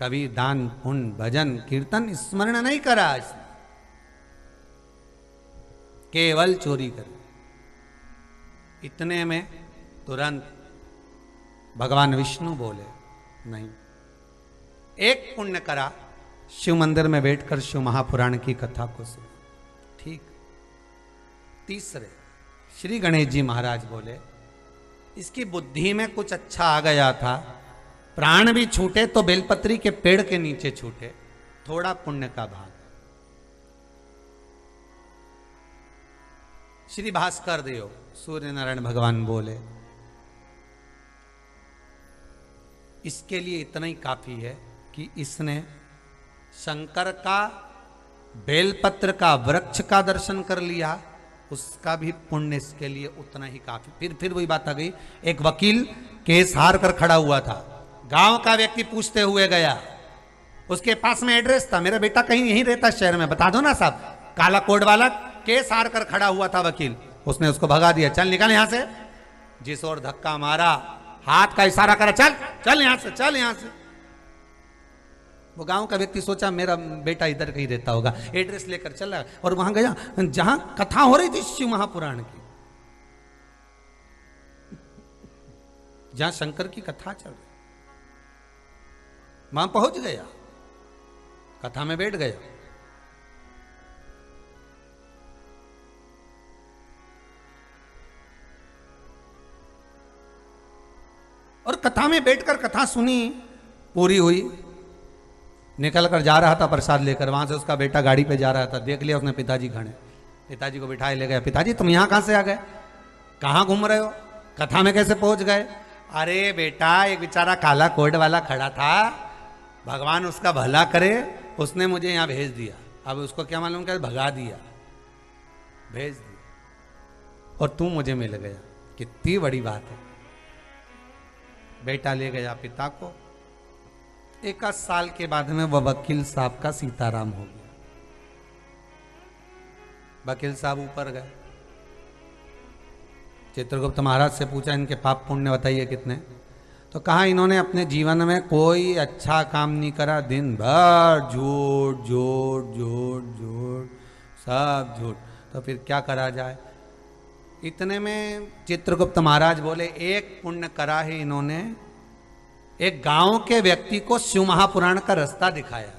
कभी दान पुण्य भजन कीर्तन स्मरण नहीं करा, इसने केवल चोरी करी। इतने में तुरंत भगवान विष्णु बोले, नहीं, एक पुण्य करा, शिव मंदिर में बैठकर शिव महापुराण की कथा को सुन। ठीक। तीसरे श्री गणेश जी महाराज बोले, इसकी बुद्धि में कुछ अच्छा आ गया था, प्राण भी छूटे तो बेलपत्री के पेड़ के नीचे छूटे, थोड़ा पुण्य का भाग। श्री भास्कर देव सूर्य नारायण भगवान बोले, इसके लिए इतना ही काफी है कि इसने शंकर का बेलपत्र का वृक्ष का दर्शन कर लिया, उसका भी पुण्य इसके लिए उतना ही काफी। फिर वही बात आ गई। एक वकील केस हार कर खड़ा हुआ था, गांव का व्यक्ति पूछते हुए गया, उसके पास में एड्रेस था, मेरा बेटा कहीं यहीं रहता शहर में, बता दो ना साहब। काला कोट वाला केस हार कर खड़ा हुआ था वकील, उसने उसको भगा दिया, चल निकल यहां से। जिस ओर धक्का मारा, हाथ का इशारा करा, चल चल यहां से, चल यहां से। वो गांव का व्यक्ति सोचा मेरा बेटा इधर कहीं रहता होगा, एड्रेस लेकर चला और वहां गया जहां कथा हो रही थी शिव महापुराण की, जहां शंकर की कथा चल रही, वहां पहुंच गया, कथा में बैठ गया। और कथा में बैठकर कथा सुनी, पूरी हुई, निकल कर जा रहा था प्रसाद लेकर, वहां से उसका बेटा गाड़ी पे जा रहा था, देख लिया उसने पिताजी खड़े, पिताजी को बिठाए ले गया। पिताजी तुम यहां कहां से आ गए, कहां घूम रहे हो, कथा में कैसे पहुंच गए? अरे बेटा, एक बेचारा काला कोट वाला खड़ा था, भगवान उसका भला करे, उसने मुझे यहाँ भेज दिया। अब उसको क्या मालूम, क्या भगा दिया, भेज दिया, और तू मुझे मिल गया। कितनी बड़ी बात है। बेटा ले गया पिता को, 1 साल के बाद में वह वकील साहब का सीताराम हो गया। वकील साहब ऊपर गए, चित्रगुप्त महाराज से पूछा इनके पाप पुण्य बताइए कितने। तो कहा इन्होंने अपने जीवन में कोई अच्छा काम नहीं करा, दिन भर झूठ झूठ झूठ झूठ, सब झूठ। तो फिर क्या करा जाए। इतने में चित्रगुप्त महाराज बोले एक पुण्य करा है इन्होंने, एक गांव के व्यक्ति को शिव महापुराण का रास्ता दिखाया।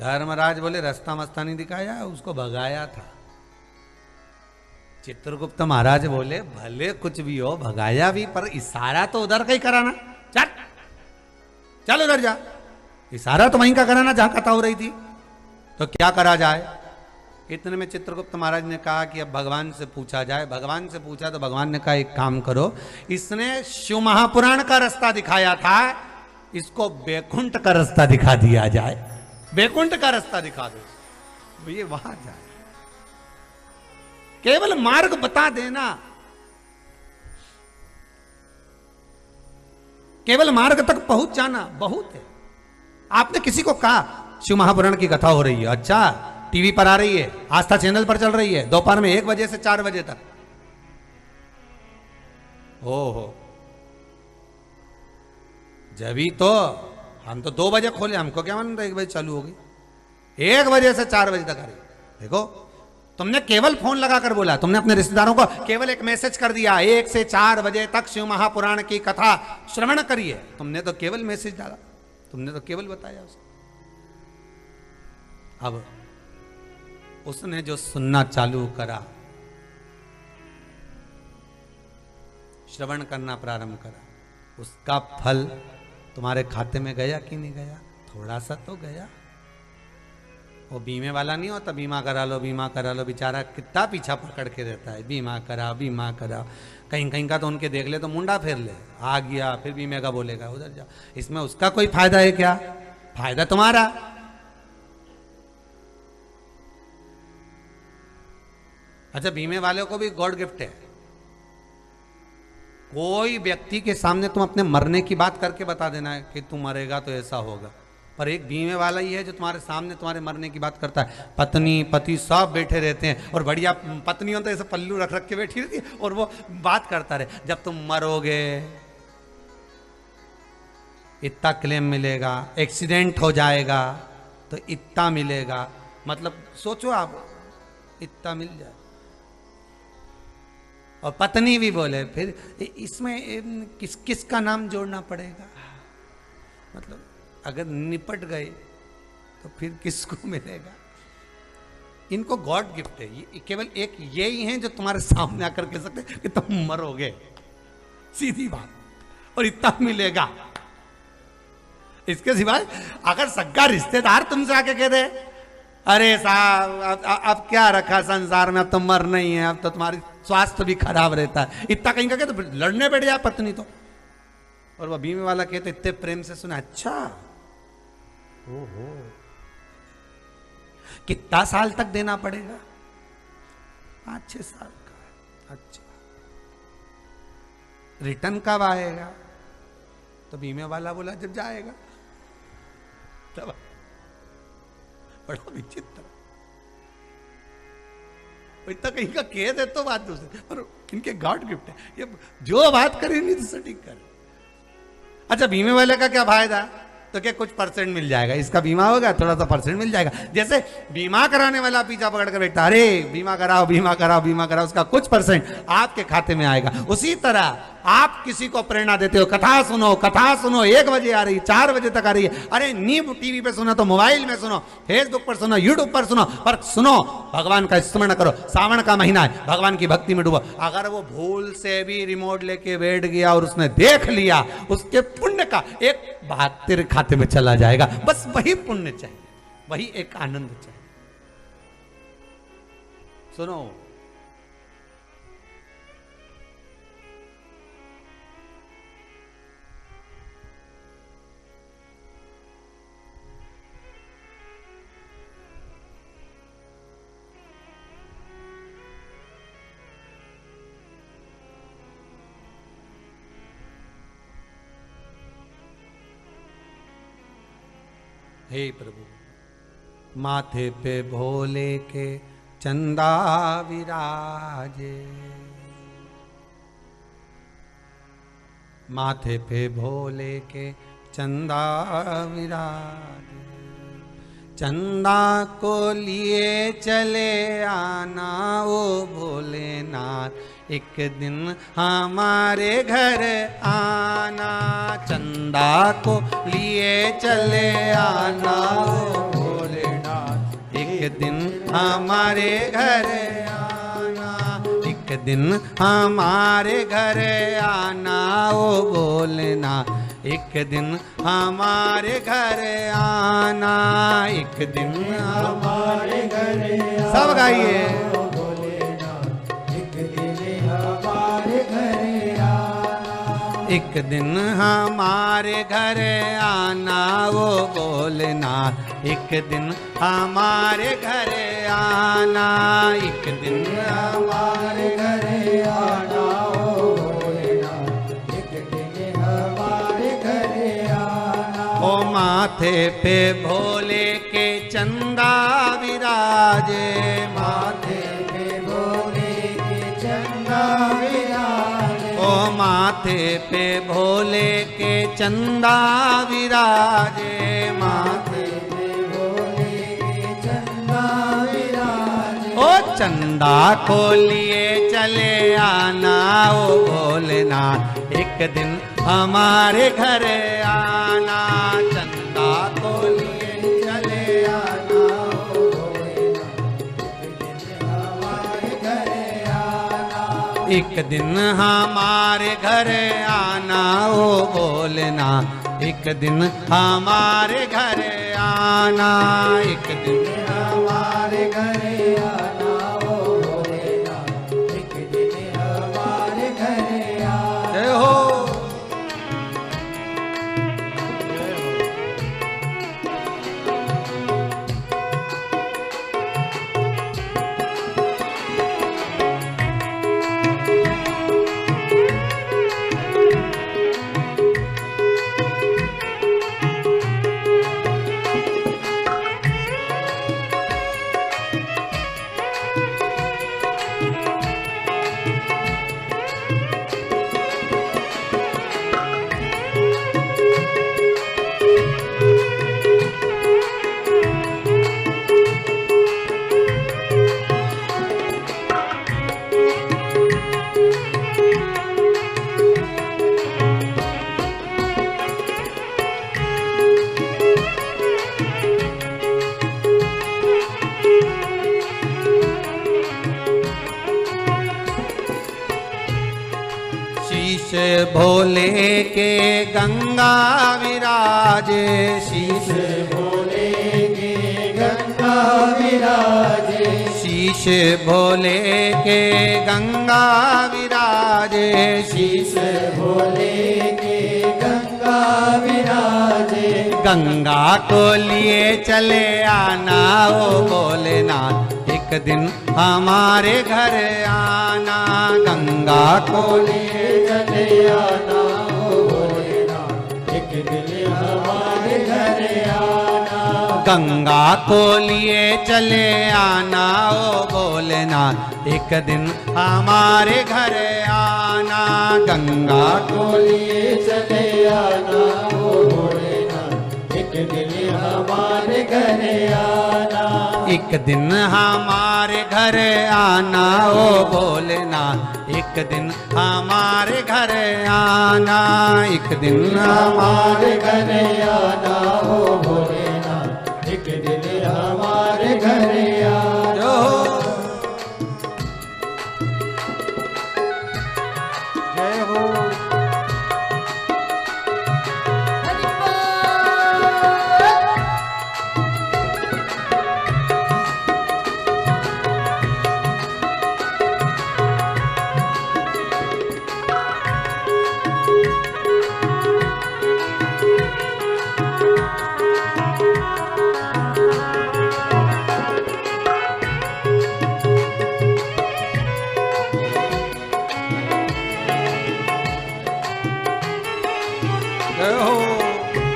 धर्मराज बोले रास्ता मस्ता नहीं दिखाया, उसको भगाया था। चित्रगुप्त महाराज बोले भले कुछ भी हो, भगाया भी, पर इशारा तो उधर का ही कराना, चल चल उधर जा, इशारा तो वहीं का कराना जहां कथा हो रही थी। तो क्या करा जाए। इतने में चित्रगुप्त महाराज ने कहा कि अब भगवान से पूछा जाए। भगवान से पूछा तो भगवान ने कहा एक काम करो, इसने शिव महापुराण का रास्ता दिखाया था, इसको बैकुंठ का रास्ता दिखा दिया जाए। बैकुंठ का रास्ता दिखा दो, ये वहां जाए, केवल मार्ग बता देना, केवल मार्ग तक पहुंच जाना बहुत है। आपने किसी को कहा शिव महापुराण की कथा हो रही है, अच्छा टीवी पर आ रही है, आस्था चैनल पर चल रही है, दोपहर में 1 बजे से 4 बजे तक। ओहो, जभी तो हम तो 2 बजे खोले, हमको क्या मालूम था 1 बजे चालू होगी। 1 बजे से 4 बजे तक आ रही। देखो, तुमने केवल फोन लगाकर बोला, तुमने अपने रिश्तेदारों को केवल एक मैसेज कर दिया 1 से 4 बजे तक शिव महापुराण की कथा श्रवण करिए। तुमने तो केवल मैसेज डाला, तुमने तो केवल बताया उसको। अब उसने जो सुनना चालू करा, श्रवण करना प्रारंभ करा, उसका फल तुम्हारे खाते में गया कि नहीं गया? थोड़ा सा तो गया। वो बीमे वाला नहीं होता, बीमा करा लो बीमा करा लो, बेचारा कितना पीछा पकड़ के रहता है, बीमा करा बीमा करा। कहीं कहीं का तो उनके देख ले तो मुंडा फेर ले, आ गया फिर बीमे का बोलेगा उधर जाओ। इसमें उसका कोई फायदा है क्या? फायदा तुम्हारा। अच्छा, बीमे वाले को भी गॉड गिफ्ट है। कोई व्यक्ति के सामने तुम अपने मरने की बात करके बता देना है कि तू मरेगा तो ऐसा होगा, पर एक बीमे वाला ही है जो तुम्हारे सामने तुम्हारे मरने की बात करता है। पत्नी पति सब बैठे रहते हैं, और बढ़िया पत्नियों तो ऐसे पल्लू रख रख के बैठी रहती है, और वो बात करता रहे जब तुम मरोगे इतना क्लेम मिलेगा, एक्सीडेंट हो जाएगा तो इतना मिलेगा। मतलब सोचो आप, इतना मिल जाए। और पत्नी भी बोले फिर इसमें किसका नाम जोड़ना पड़ेगा। मतलब अगर निपट गए तो फिर किसको मिलेगा? इनको गॉड गिफ्ट है। ये केवल एक ये ही है जो तुम्हारे सामने आकर कह सकते कि तुम मरोगे, सीधी बात, और इतना मिलेगा। इसके सिवाय अगर सगा रिश्तेदार तुमसे आके कह दे अरे साहब अब क्या रखा संसार में, अब तो मरना ही है, अब तो तुम्हारी स्वास्थ्य भी खराब रहता है, इतना कहीं का तो फिर लड़ने बैठ जाए पत्नी तो। और वह बीमे वाला कहते इतने प्रेम से सुना, अच्छा ओहो कितना साल तक देना पड़ेगा? 5-6 साल का। अच्छा, रिटर्न कब आएगा? तो बीमे वाला बोला जब जाएगा। तब बड़ा विचित्र, इतना कहीं का कह दे तो बात दूसरी, पर इनके गॉड गिफ्ट है। ये जो बात करे नहीं तो सटीक करे। अच्छा, बीमे वाले का क्या फायदा? तो क्या कुछ परसेंट मिल जाएगा, इसका बीमा होगा थोड़ा सा परसेंट मिल जाएगा। जैसे बीमा कराने वाला पीछा पकड़ कर बैठता, अरे बीमा कराओ बीमा कराओ बीमा कराओ, उसका कुछ परसेंट आपके खाते में आएगा। उसी तरह आप किसी को प्रेरणा देते हो, कथा सुनो 1 बजे आ रही, 4 बजे तक आ रही है, अरे नींव टीवी पे सुनो तो मोबाइल में सुनो, फेसबुक पर सुनो, यूट्यूब पर सुनो, पर सुनो, भगवान का स्मरण करो। सावन का महीना है, भगवान की भक्ति में डूबो। अगर वो भूल से भी रिमोट लेके बैठ गया और उसने देख लिया, उसके पुण्य का एक भाग तेरे खाते में चला जाएगा। बस वही पुण्य चाहिए, वही एक आनंद चाहिए। सुनो, हे प्रभु, माथे पे भोले के चंदा विराजे, माथे पे भोले के चंदा विराजे, चंदा को लिए चले आना ओ भोलेनाथ, एक दिन हमारे घर आना, चंदा को लिए चले आना ओ भोलेनाथ, एक दिन हमारे घर आना, एक दिन हमारे घर आना ओ भोलेनाथ, एक दिन हमारे घर आना, एक दिन हमारे घर आना। सब गाइए। एक दिन हमारे घर आना वो भोलेनाथ, एक दिन हमारे घर आना, एक दिन हमारे घर आना वो भोलेनाथ, एक दिन हमारे घर आना। ओ माथे पे भोले के चंदा विराजे, माथे पे भोले के चंदा विराजे, ओ माथे पे भोले के चंदा विराजे, माथे पे भोले के चंदा विराजे, ओ चंदा को लिए चले आना ओ भोलेनाथ, एक दिन हमारे घर आना, चंदा को लिए चले आना ओ भोलेनाथ, एक दिन हमारे घर आना ओ भोलेनाथ, एक दिन हमारे घर आना, एक दिन हमारे घर आना ओ भोलेनाथ, एक दिन हमारे घर आना। जय हो। शीश भोले के गंगा विराजे, शीश भोले के गंगा विराजे, शीश भोले के गंगा विराजे, शीश भोले के गंगा विराजे, गंगा को लिए चले आना ओ भोलेनाथ, एक दिन हमारे घर आना, गंगा को लिए चले आना ओ भोलेनाथ, एक दिन हमारे घर आना, गंगा को लिए चले आना ओ भोलेनाथ, एक दिन हमारे घर आना, गंगा को लिए चले आना ओ भोलेनाथ, एक दिन हमारे घर आना, एक दिन हमारे घर आना ओ भोलेनाथ, एक दिन हमारे घर आना, एक दिन हमारे घर आना ओ भोलेनाथ, एक दिन हमारे घर आना। जय हो।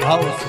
भाव से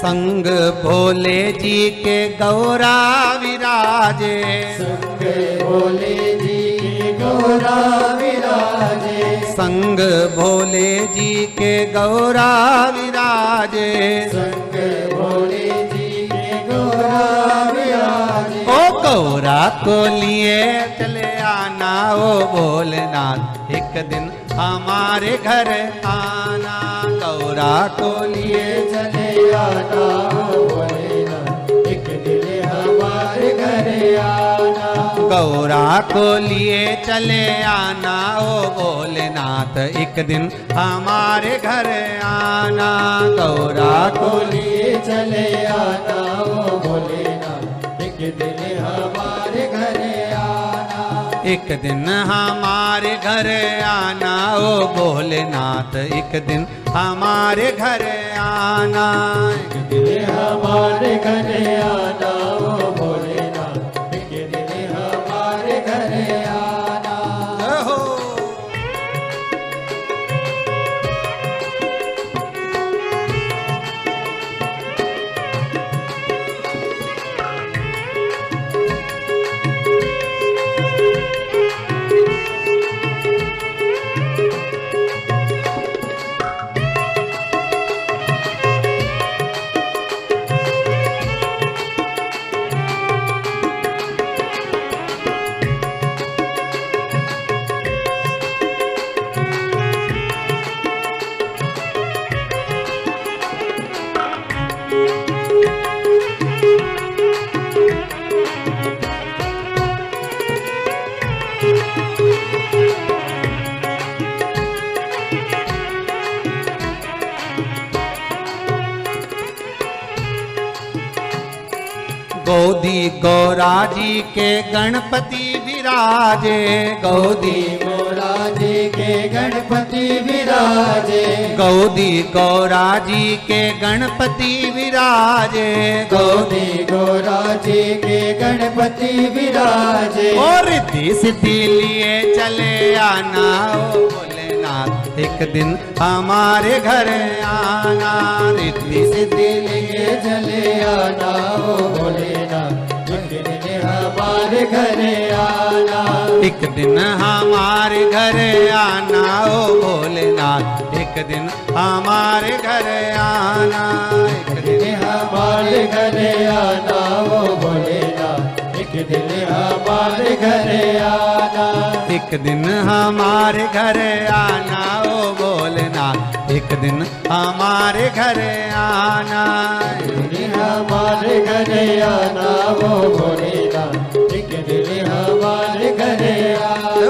संग भोले जी के गौरा विराजे, संग भोले जी के गौरा विराजे, संग भोले जी के गौरा विराजे, संग भोले जी के गौरा विराजे। ओ गौरा को लिए चले आना ओ भोलेनाथ, एक दिन हमारे घर आना। गौरा को लिए चले आना ओ भोलेनाथ, एक दिन हमारे घर आना। गौरा को लिए चले आना ओ भोलेनाथ, एक दिन हमारे घर आना। गौरा को लिए चले आना ओ भोलेनाथ, एक दिन हमारे घर आना। एक दिन हमारे घर आना ओ भोलेनाथ, एक दिन हमारे घर आना। एक दिन हमारे घर आना ओ भोलेनाथ, एक दिन हमारे घर आना। हो गोदी गौरा जी के गणपति विराजे, गोदी गौरा जी के गणपति विराजे, गोदी गौरा जी के गणपति विराजे, गोदी गौरा जी के गणपति विराजे। और रिद्धि सिद्धि लिए चले आना ओ भोलेनाथ, एक दिन हमारे घर आना। रिद्धि सिद्धि लिए चले आना ओ भोलेनाथ, एक दिन हमारे घर आना। एक दिन हमारे घर आना ओ भोलेनाथ, एक दिन हमारे घर आना। एक दिन हमारे घर आना ओ भोलेनाथ, एक दिन हमारे घर आना। एक दिन हमारे घर आना ओ भोलेनाथ, एक दिन हमारे घर आना। एक दिन हमारे घर आना ओ भोलेनाथ, एक दिन हमारे घर आना।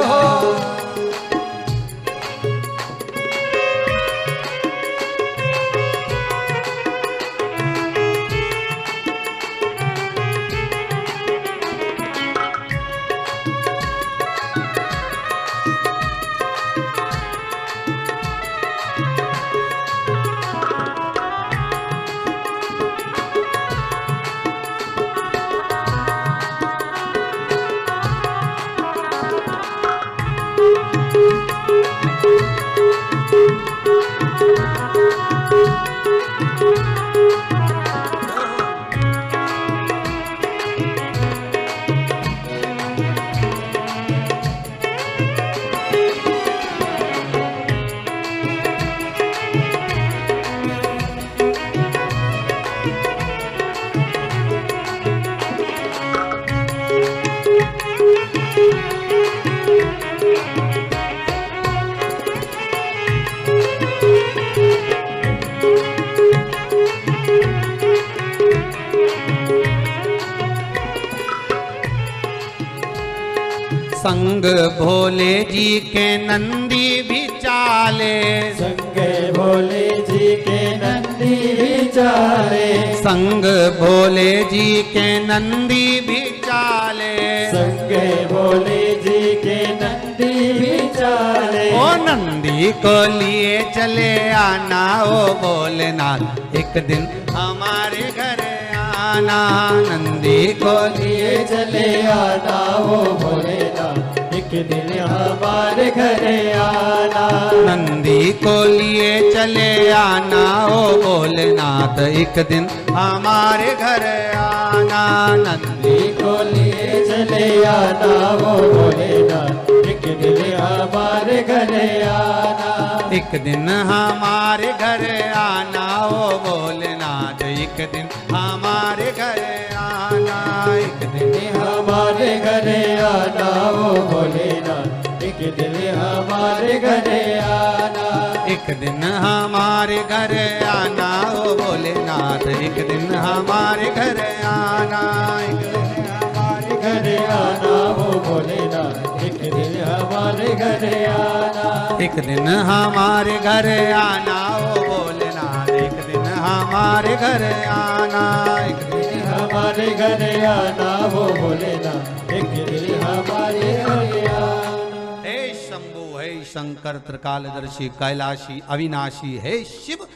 संग भोले जी के नंदी भी चाले, संग भोले जी के नंदी भी चाले, संग भोले जी के नंदी भी चाले, संग भोले जी के नंदी भी चाले। ओ नंदी को लिए चले आना ओ भोलेनाथ, एक दिन हमारे घर आना। नंदी को लिए चले आना ओ भोलेनाथ, एक दिन हमारे घर आना। नंदी को लिए चले आना ओ भोलेनाथ, एक दिन हमारे घर आना। नंदी को लिए चले आना वो भोलेनाथ, एक दिन हमारे घर आना। एक दिन हमारे घर आना ओ भोलेनाथ, एक दिन हमारे घर आना। एक दिन हमारे घर आना वो भोलेनाथ, एक दिन हमारे घर आना। एक दिन हमारे घर आना ओ भोलेनाथ, एक दिन हमारे घर आना। एक दिन हमारे घर आना वो भोलेनाथ, एक दिन हमारे घर आना। एक दिन हमारे घर आना ओ भोलेनाथ, एक दिन हमारे घर आना। एक दिन हमारे घर आना वो भोलेनाथ, एक दिन हमारे घर आना। हे शंभु, हे शंकर, त्रिकालदर्शी, कैलाशी, अविनाशी, हे शिव,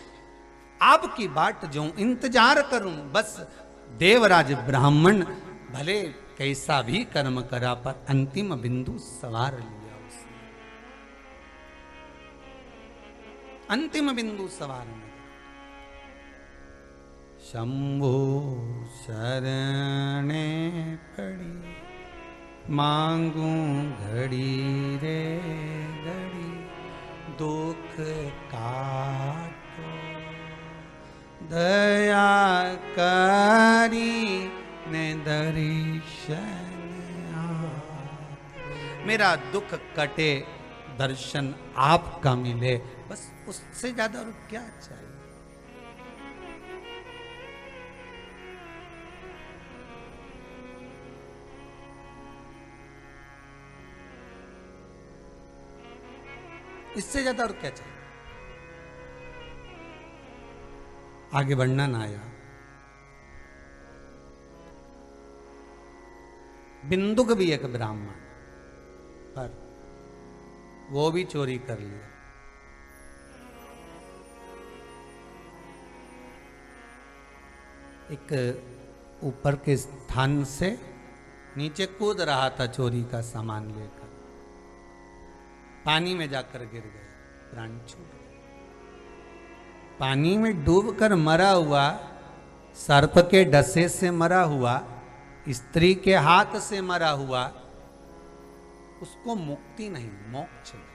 आपकी बाट जो इंतजार करूं, बस देवराज ब्राह्मण भले कैसा भी कर्म करा, पर अंतिम बिंदु सवार लिया उसने, अंतिम बिंदु सवार में। शंभु शरणे पड़ी, मांगू घड़ी रे घड़ी, दुख काटो दया करी ने दर्शन आप। मेरा दुख कटे, दर्शन आपका मिले, बस उससे ज्यादा और क्या चाहिए। इससे ज्यादा और क्या चाहिए। आगे बढ़ना ना आया। बिंदुक भी एक ब्राह्मण, पर वो भी चोरी कर लिया। एक ऊपर के स्थान से नीचे कूद रहा था चोरी का सामान लेकर, पानी में जाकर गिर गया, प्राण छूट गया। पानी में डूबकर मरा हुआ, सर्प के डसे से मरा हुआ, स्त्री के हाथ से मरा हुआ, उसको मुक्ति नहीं, मोक्ष नहीं।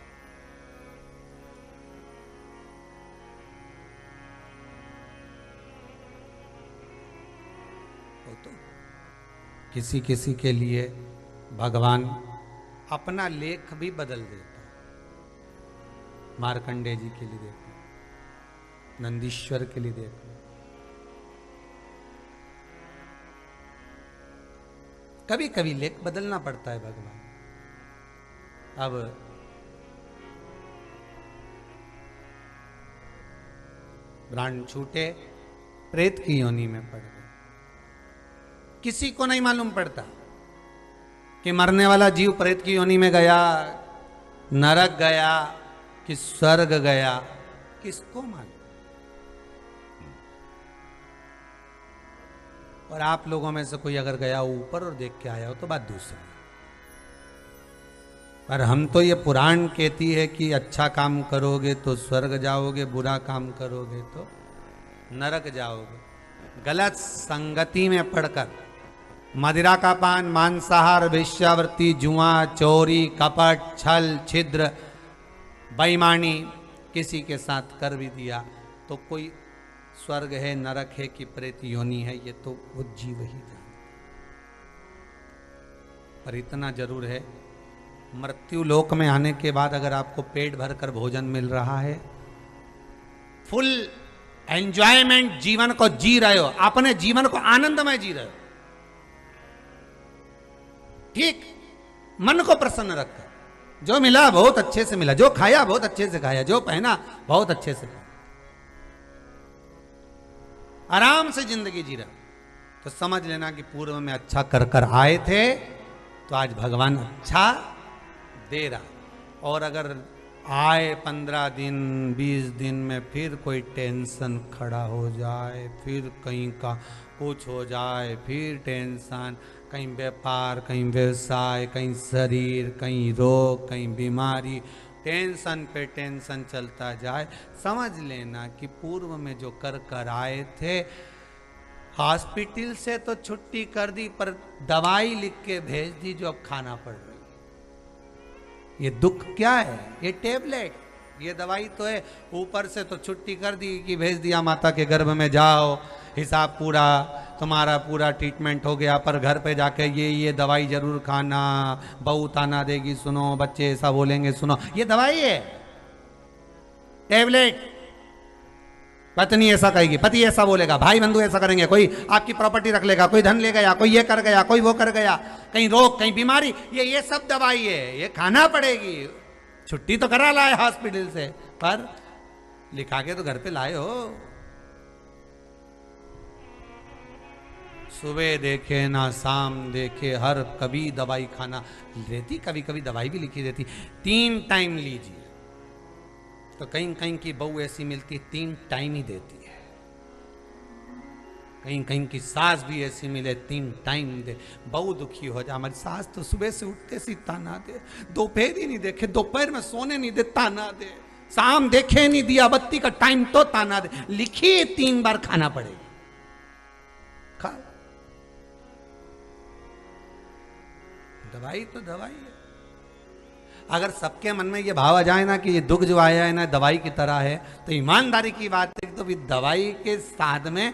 वो तो किसी किसी के लिए भगवान अपना लेख भी बदल देता। मार्कंडे जी के लिए देखो, नंदीश्वर के लिए देखो, कभी कभी लेख बदलना पड़ता है भगवान। अब प्राण छूटे, प्रेत की योनि में पड़ गए। किसी को नहीं मालूम पड़ता कि मरने वाला जीव प्रेत की योनि में गया, नरक गया कि स्वर्ग गया, किसको मालूम। और आप लोगों में से कोई अगर गया ऊपर और देख के आया हो तो बात दूसरी, पर हम तो ये पुराण कहती है कि अच्छा काम करोगे तो स्वर्ग जाओगे, बुरा काम करोगे तो नरक जाओगे। गलत संगति में पड़कर मदिरा का पान, मांसाहार, वेश्यावृत्ति, जुआ, चोरी, कपट, छल, छिद्र, बेईमानी किसी के साथ कर भी दिया तो कोई स्वर्ग है, नरक है कि प्रेत योनि है, ये तो वो जीव ही जाने। पर इतना जरूर है, मृत्यु लोक में आने के बाद अगर आपको पेट भरकर भोजन मिल रहा है, फुल एंजॉयमेंट जीवन को जी रहे हो, अपने जीवन को आनंदमय जी रहे हो, ठीक, मन को प्रसन्न रखकर, जो मिला बहुत अच्छे से मिला, जो खाया बहुत अच्छे से खाया, जो पहना बहुत अच्छे से पहना, आराम से जिंदगी जी रहा, तो समझ लेना कि पूर्व में अच्छा कर कर आए थे तो आज भगवान अच्छा दे रहा। और अगर आए 15 दिन 20 दिन में फिर कोई टेंशन खड़ा हो जाए, फिर कहीं का कुछ हो जाए, फिर टेंशन, कहीं व्यापार, कहीं व्यवसाय, कहीं शरीर, कहीं रोग, कहीं बीमारी, टेंशन पे टेंशन चलता जाए। समझ लेना कि पूर्व में जो कर कर आए थे, हॉस्पिटल से तो छुट्टी कर दी पर दवाई लिख के भेज दी जो अब खाना पड़ रही। ये दुख क्या है? ये टेबलेट, ये दवाई तो है। ऊपर से तो छुट्टी कर दी कि भेज दिया माता के गर्भ में जाओ, हिसाब पूरा, तुम्हारा पूरा ट्रीटमेंट हो गया, पर घर पे जाके ये दवाई जरूर खाना, बहू ताना देगी सुनो, बच्चे ऐसा बोलेंगे सुनो। ये दवाई है, टेबलेट। पत्नी ऐसा कहेगी, पति ऐसा बोलेगा, भाई बंधु ऐसा करेंगे, कोई आपकी प्रॉपर्टी रख लेगा, कोई धन ले गया, कोई ये कर गया, कोई वो कर गया, कहीं रोग, कहीं बीमारी, ये सब दवाई है, ये खाना पड़ेगी। छुट्टी तो करा लाए हॉस्पिटल से, पर लिखा के तो घर पे लाए हो। सुबह देखे ना शाम देखे, हर कभी दवाई खाना रहती, कभी कभी दवाई भी लिखी रहती, 3 टाइम लीजिए। तो कहीं कहीं की बहू ऐसी मिलती 3 टाइम ही देती है, कहीं कहीं की सास भी ऐसी मिले 3 टाइम दे। बहू दुखी हो जाए, हमारी सास तो सुबह से उठते सी ताना दे, दोपहर ही नहीं देखे, दोपहर में सोने नहीं दे ताना दे, शाम देखे नहीं दिया बत्ती का टाइम तो ताना दे, लिखी 3 बार खाना पड़ेगा। खा, दवाई तो दवाई है। अगर सबके मन में ये भाव आ जाए ना कि ये दुख जो आया है ना दवाई की तरह है, तो ईमानदारी की बात है तो भी दवाई के साथ में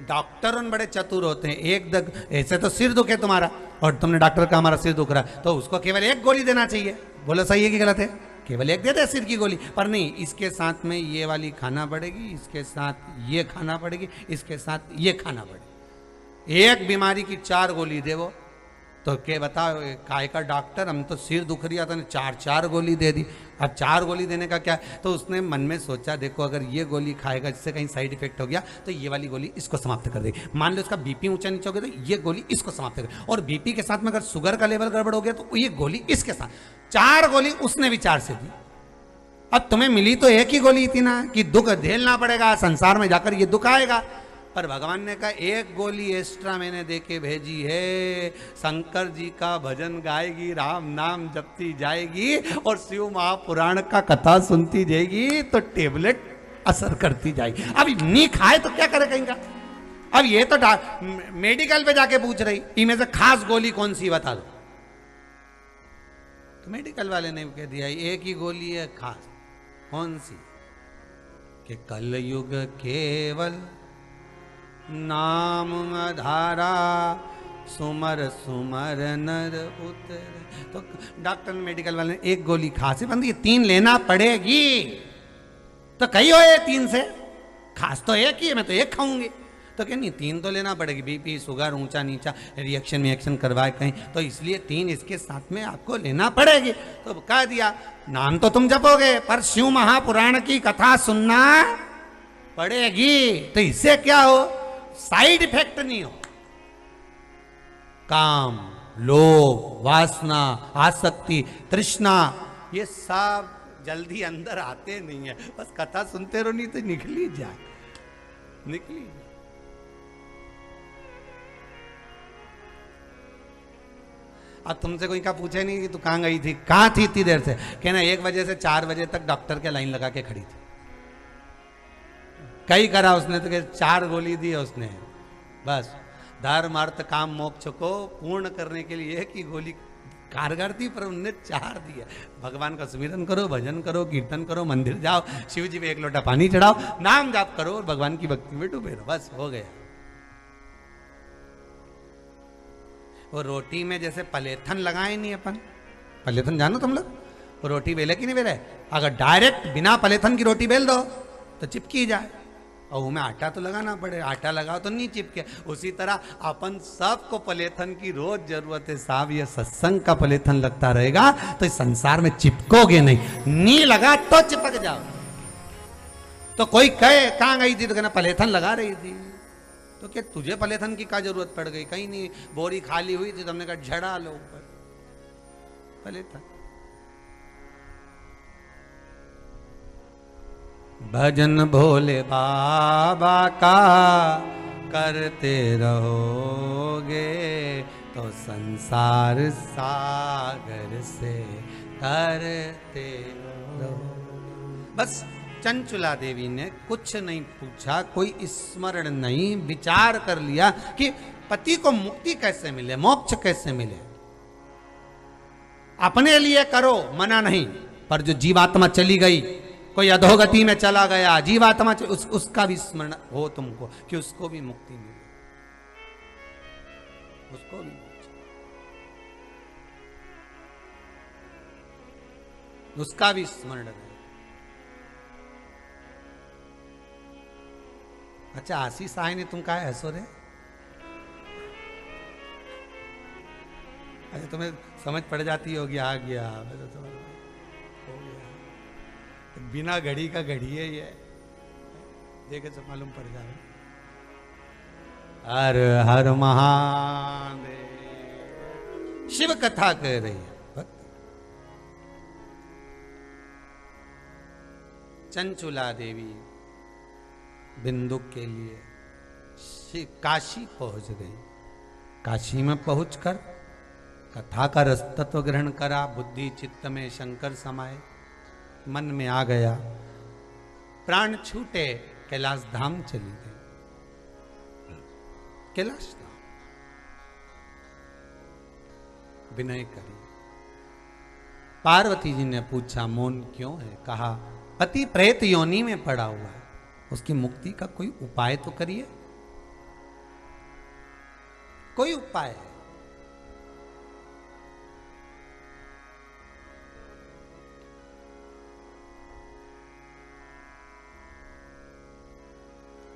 डॉक्टर उन बड़े चतुर होते हैं। एक ऐसे तो सिर दुखे तुम्हारा और तुमने डॉक्टर का हमारा सिर दुख रहा है तो उसको केवल 1 गोली देना चाहिए। बोलो सही है कि गलत है? केवल 1 दे दे सिर की गोली, पर नहीं, इसके साथ में ये वाली खाना पड़ेगी, इसके साथ ये खाना पड़ेगी, इसके साथ ये खाना पड़ेगी। एक बीमारी की 4 गोली दे वो, तो क्या बताओ काय का डॉक्टर, हम तो सिर दुख रहा था, 4 गोली दे दी। अब 4 गोली देने का क्या? तो उसने मन में सोचा देखो अगर ये गोली खाएगा जिससे कहीं साइड इफेक्ट हो गया तो ये वाली गोली इसको समाप्त कर देगी। मान लो इसका बीपी ऊंचा नीचा हो गया तो ये गोली इसको समाप्त कर, और बीपी के साथ में अगर शुगर का लेवल गड़बड़ हो गया तो ये गोली इसके साथ। 4 गोली उसने विचार से दी। अब तुम्हें मिली तो एक ही गोली थी ना कि दुख झेलना पड़ेगा, संसार में जाकर ये दुख आएगा, पर भगवान ने कहा 1 गोली एक्स्ट्रा मैंने देके भेजी है, शंकर जी का भजन गाएगी, राम नाम जपती जाएगी और शिव महापुराण का कथा सुनती जाएगी तो टेबलेट असर करती जाएगी। अब नहीं खाए तो क्या करे कहेंगे? अब ये तो मेडिकल पे जाके पूछ रही इनमें से खास गोली कौन सी बता दो, तो मेडिकल वाले ने कह दिया 1 ही गोली है खास। कौन सी? कि कलयुग केवल नाम आधारा, सुमर सुमर नर उतर। तो डॉक्टर मेडिकल वाले ने 1 गोली खांसी बंद, ये 3 लेना पड़ेगी। तो कही हो ये 3 से, खास तो 1 ही है, मैं तो 1 खाऊंगी। तो क्या नहीं, 3 तो लेना पड़ेगी, बीपी शुगर ऊंचा नीचा रिएक्शन करवाए कहीं, तो इसलिए 3 इसके साथ में आपको लेना पड़ेगी। तो कह दिया नाम तो तुम जपोगे पर शिव महापुराण की कथा सुनना पड़ेगी। तो इससे क्या हो, साइड इफेक्ट नहीं हो। काम, लोभ, वासना, आसक्ति, तृष्णा, ये सब जल्दी अंदर आते नहीं है, बस कथा सुनते रहो, नहीं तो निकली जाए, निकली जाए। अब तुमसे कोई का पूछे नहीं कि तू कहां गई थी, कहां थी इतनी देर से, कहना 1 बजे से 4 बजे तक डॉक्टर के लाइन लगा के खड़ी थी। कई करा उसने तो 4 गोली दी है उसने, बस धर्म अर्थ काम मोक्ष को पूर्ण करने के लिए 1 ही गोली कारगर थी, पर उनने 4 दिया। भगवान का सुमिरन करो, भजन करो, कीर्तन करो, मंदिर जाओ, शिव जी में 1 लोटा पानी चढ़ाओ, नाम जाप करो और भगवान की भक्ति में डूबे रहो, बस हो गया। वो रोटी में जैसे पलेथन लगाए नहीं अपन, पलेथन जानो तुम लोग, वो रोटी बेले कि नहीं बेले, अगर डायरेक्ट बिना पलेथन की रोटी बेल दो तो चिपकी जाए, और उसमें आटा तो लगाना पड़े, आटा लगाओ तो नहीं चिपके। उसी तरह अपन सबको पलेथन की रोज जरूरत है साहब। ये सत्संग का पलेथन लगता रहेगा तो इस संसार में चिपकोगे नहीं लगा तो चिपक जाओ। तो कोई कहे कहां गई थी, तो कहना पलेथन लगा रही थी। तो क्या तुझे पलेथन की क्या जरूरत पड़ गई? कहीं नहीं, बोरी खाली हुई थी तो हमने कहा झड़ा लो ऊपर पलेथन। भजन भोले बाबा का करते रहोगे तो तो संसार सागर से करते रहो। बस चंचुला देवी ने कुछ नहीं पूछा, कोई स्मरण नहीं, विचार कर लिया कि पति को मुक्ति कैसे मिले, मोक्ष कैसे मिले। अपने लिए करो, मना नहीं, पर जो जीवात्मा चली गई, कोई अधोगति में चला गया, जीवात्मा उसका भी स्मरण हो तुमको कि उसको भी मुक्ति मिले, उसको भी मोक्ष, उसका भी स्मरण रहे। अच्छा आशीष आए ने तुम कहा हंसो रे? अच्छा तुम्हें समझ पड़ जाती होगी, आ गया तो हो गया, बिना घड़ी का घड़ी है ये, देखे तो मालूम पड़ जाए। हर हर महादेव, शिव कथा कह रही है। चंचुला देवी बिंदु के लिए काशी पहुंच गई। काशी में पहुंचकर कथा का रस तत्व ग्रहण करा, बुद्धि चित्त में शंकर समाये, मन में आ गया, प्राण छूटे, कैलाश धाम चली गई। कैलाश धाम विनय करी। पार्वती जी ने पूछा मौन क्यों है? कहा पति प्रेत योनि में पड़ा हुआ है, उसकी मुक्ति का कोई उपाय तो करिए, कोई उपाय है?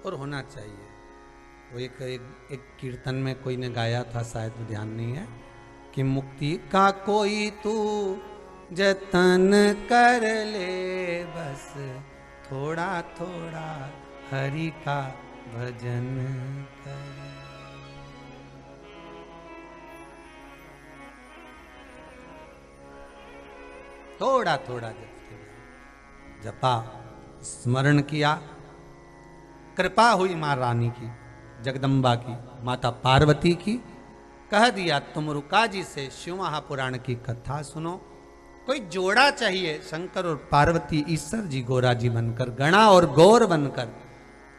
और होना चाहिए। वो एक कीर्तन में कोई ने गाया था, शायद ध्यान नहीं है, कि मुक्ति का कोई तू जतन कर ले, बस थोड़ा थोड़ा हरि का भजन कर। थोड़ा थोड़ा जपा, स्मरण किया, कृपा हुई मां रानी की, जगदम्बा की, माता पार्वती की। कह दिया तुम रुका जी से शिव महापुराण की कथा सुनो। कोई जोड़ा चाहिए, शंकर और पार्वती, ईश्वर जी गोरा जी बनकर, गणा और गौर बनकर,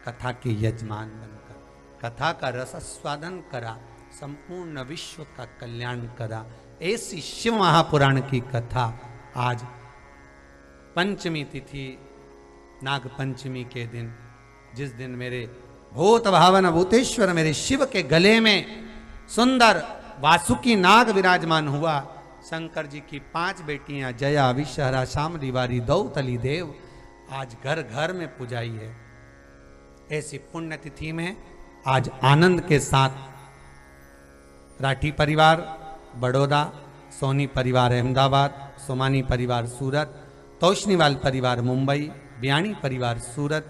कथा के यजमान बनकर कथा का रस स्वादन करा, संपूर्ण विश्व का कल्याण करा। ऐसी शिव महापुराण की कथा आज पंचमी तिथि, नाग पंचमी के दिन, जिस दिन मेरे भूत भावन भूतेश्वर मेरे शिव के गले में सुंदर वासुकी नाग विराजमान हुआ। शंकर जी की 5 बेटियां जया, विषहरा, शामली, वारी, दौतली देव आज घर घर में पुजाई है। ऐसी पुण्यतिथि में आज आनंद के साथ राठी परिवार बड़ौदा, सोनी परिवार अहमदाबाद, सोमानी परिवार सूरत, तोशनीवाल परिवार मुंबई, बियाणी परिवार सूरत,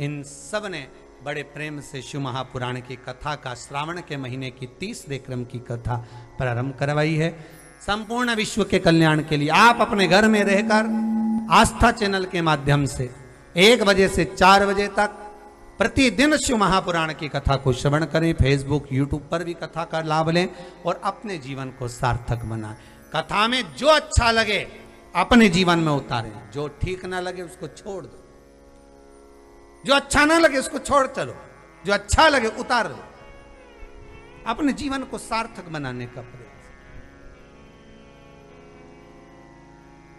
इन सब ने बड़े प्रेम से शिव महापुराण की कथा का श्रावण के महीने की 30 विक्रम की कथा प्रारंभ करवाई है। संपूर्ण विश्व के कल्याण के लिए आप अपने घर में रहकर आस्था चैनल के माध्यम से 1 बजे से 4 बजे तक प्रतिदिन शिव महापुराण की कथा को श्रवण करें। फेसबुक, यूट्यूब पर भी कथा का लाभ लें और अपने जीवन को सार्थक बनाएं। कथा में जो अच्छा लगे अपने जीवन में उतारें, जो ठीक ना लगे उसको छोड़ दो, जो अच्छा ना लगे उसको छोड़ चलो, जो अच्छा लगे उतार लो। अपने जीवन को सार्थक बनाने का प्रयास।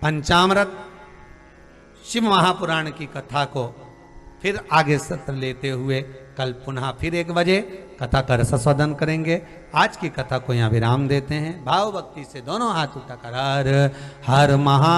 पंचामृत शिव महापुराण की कथा को फिर आगे सत्र लेते हुए कल पुनः फिर 1 बजे कथा का रसास्वादन करेंगे। आज की कथा को यहाँ विराम देते हैं। भाव भक्ति से दोनों हाथ उठाकर हर हर महा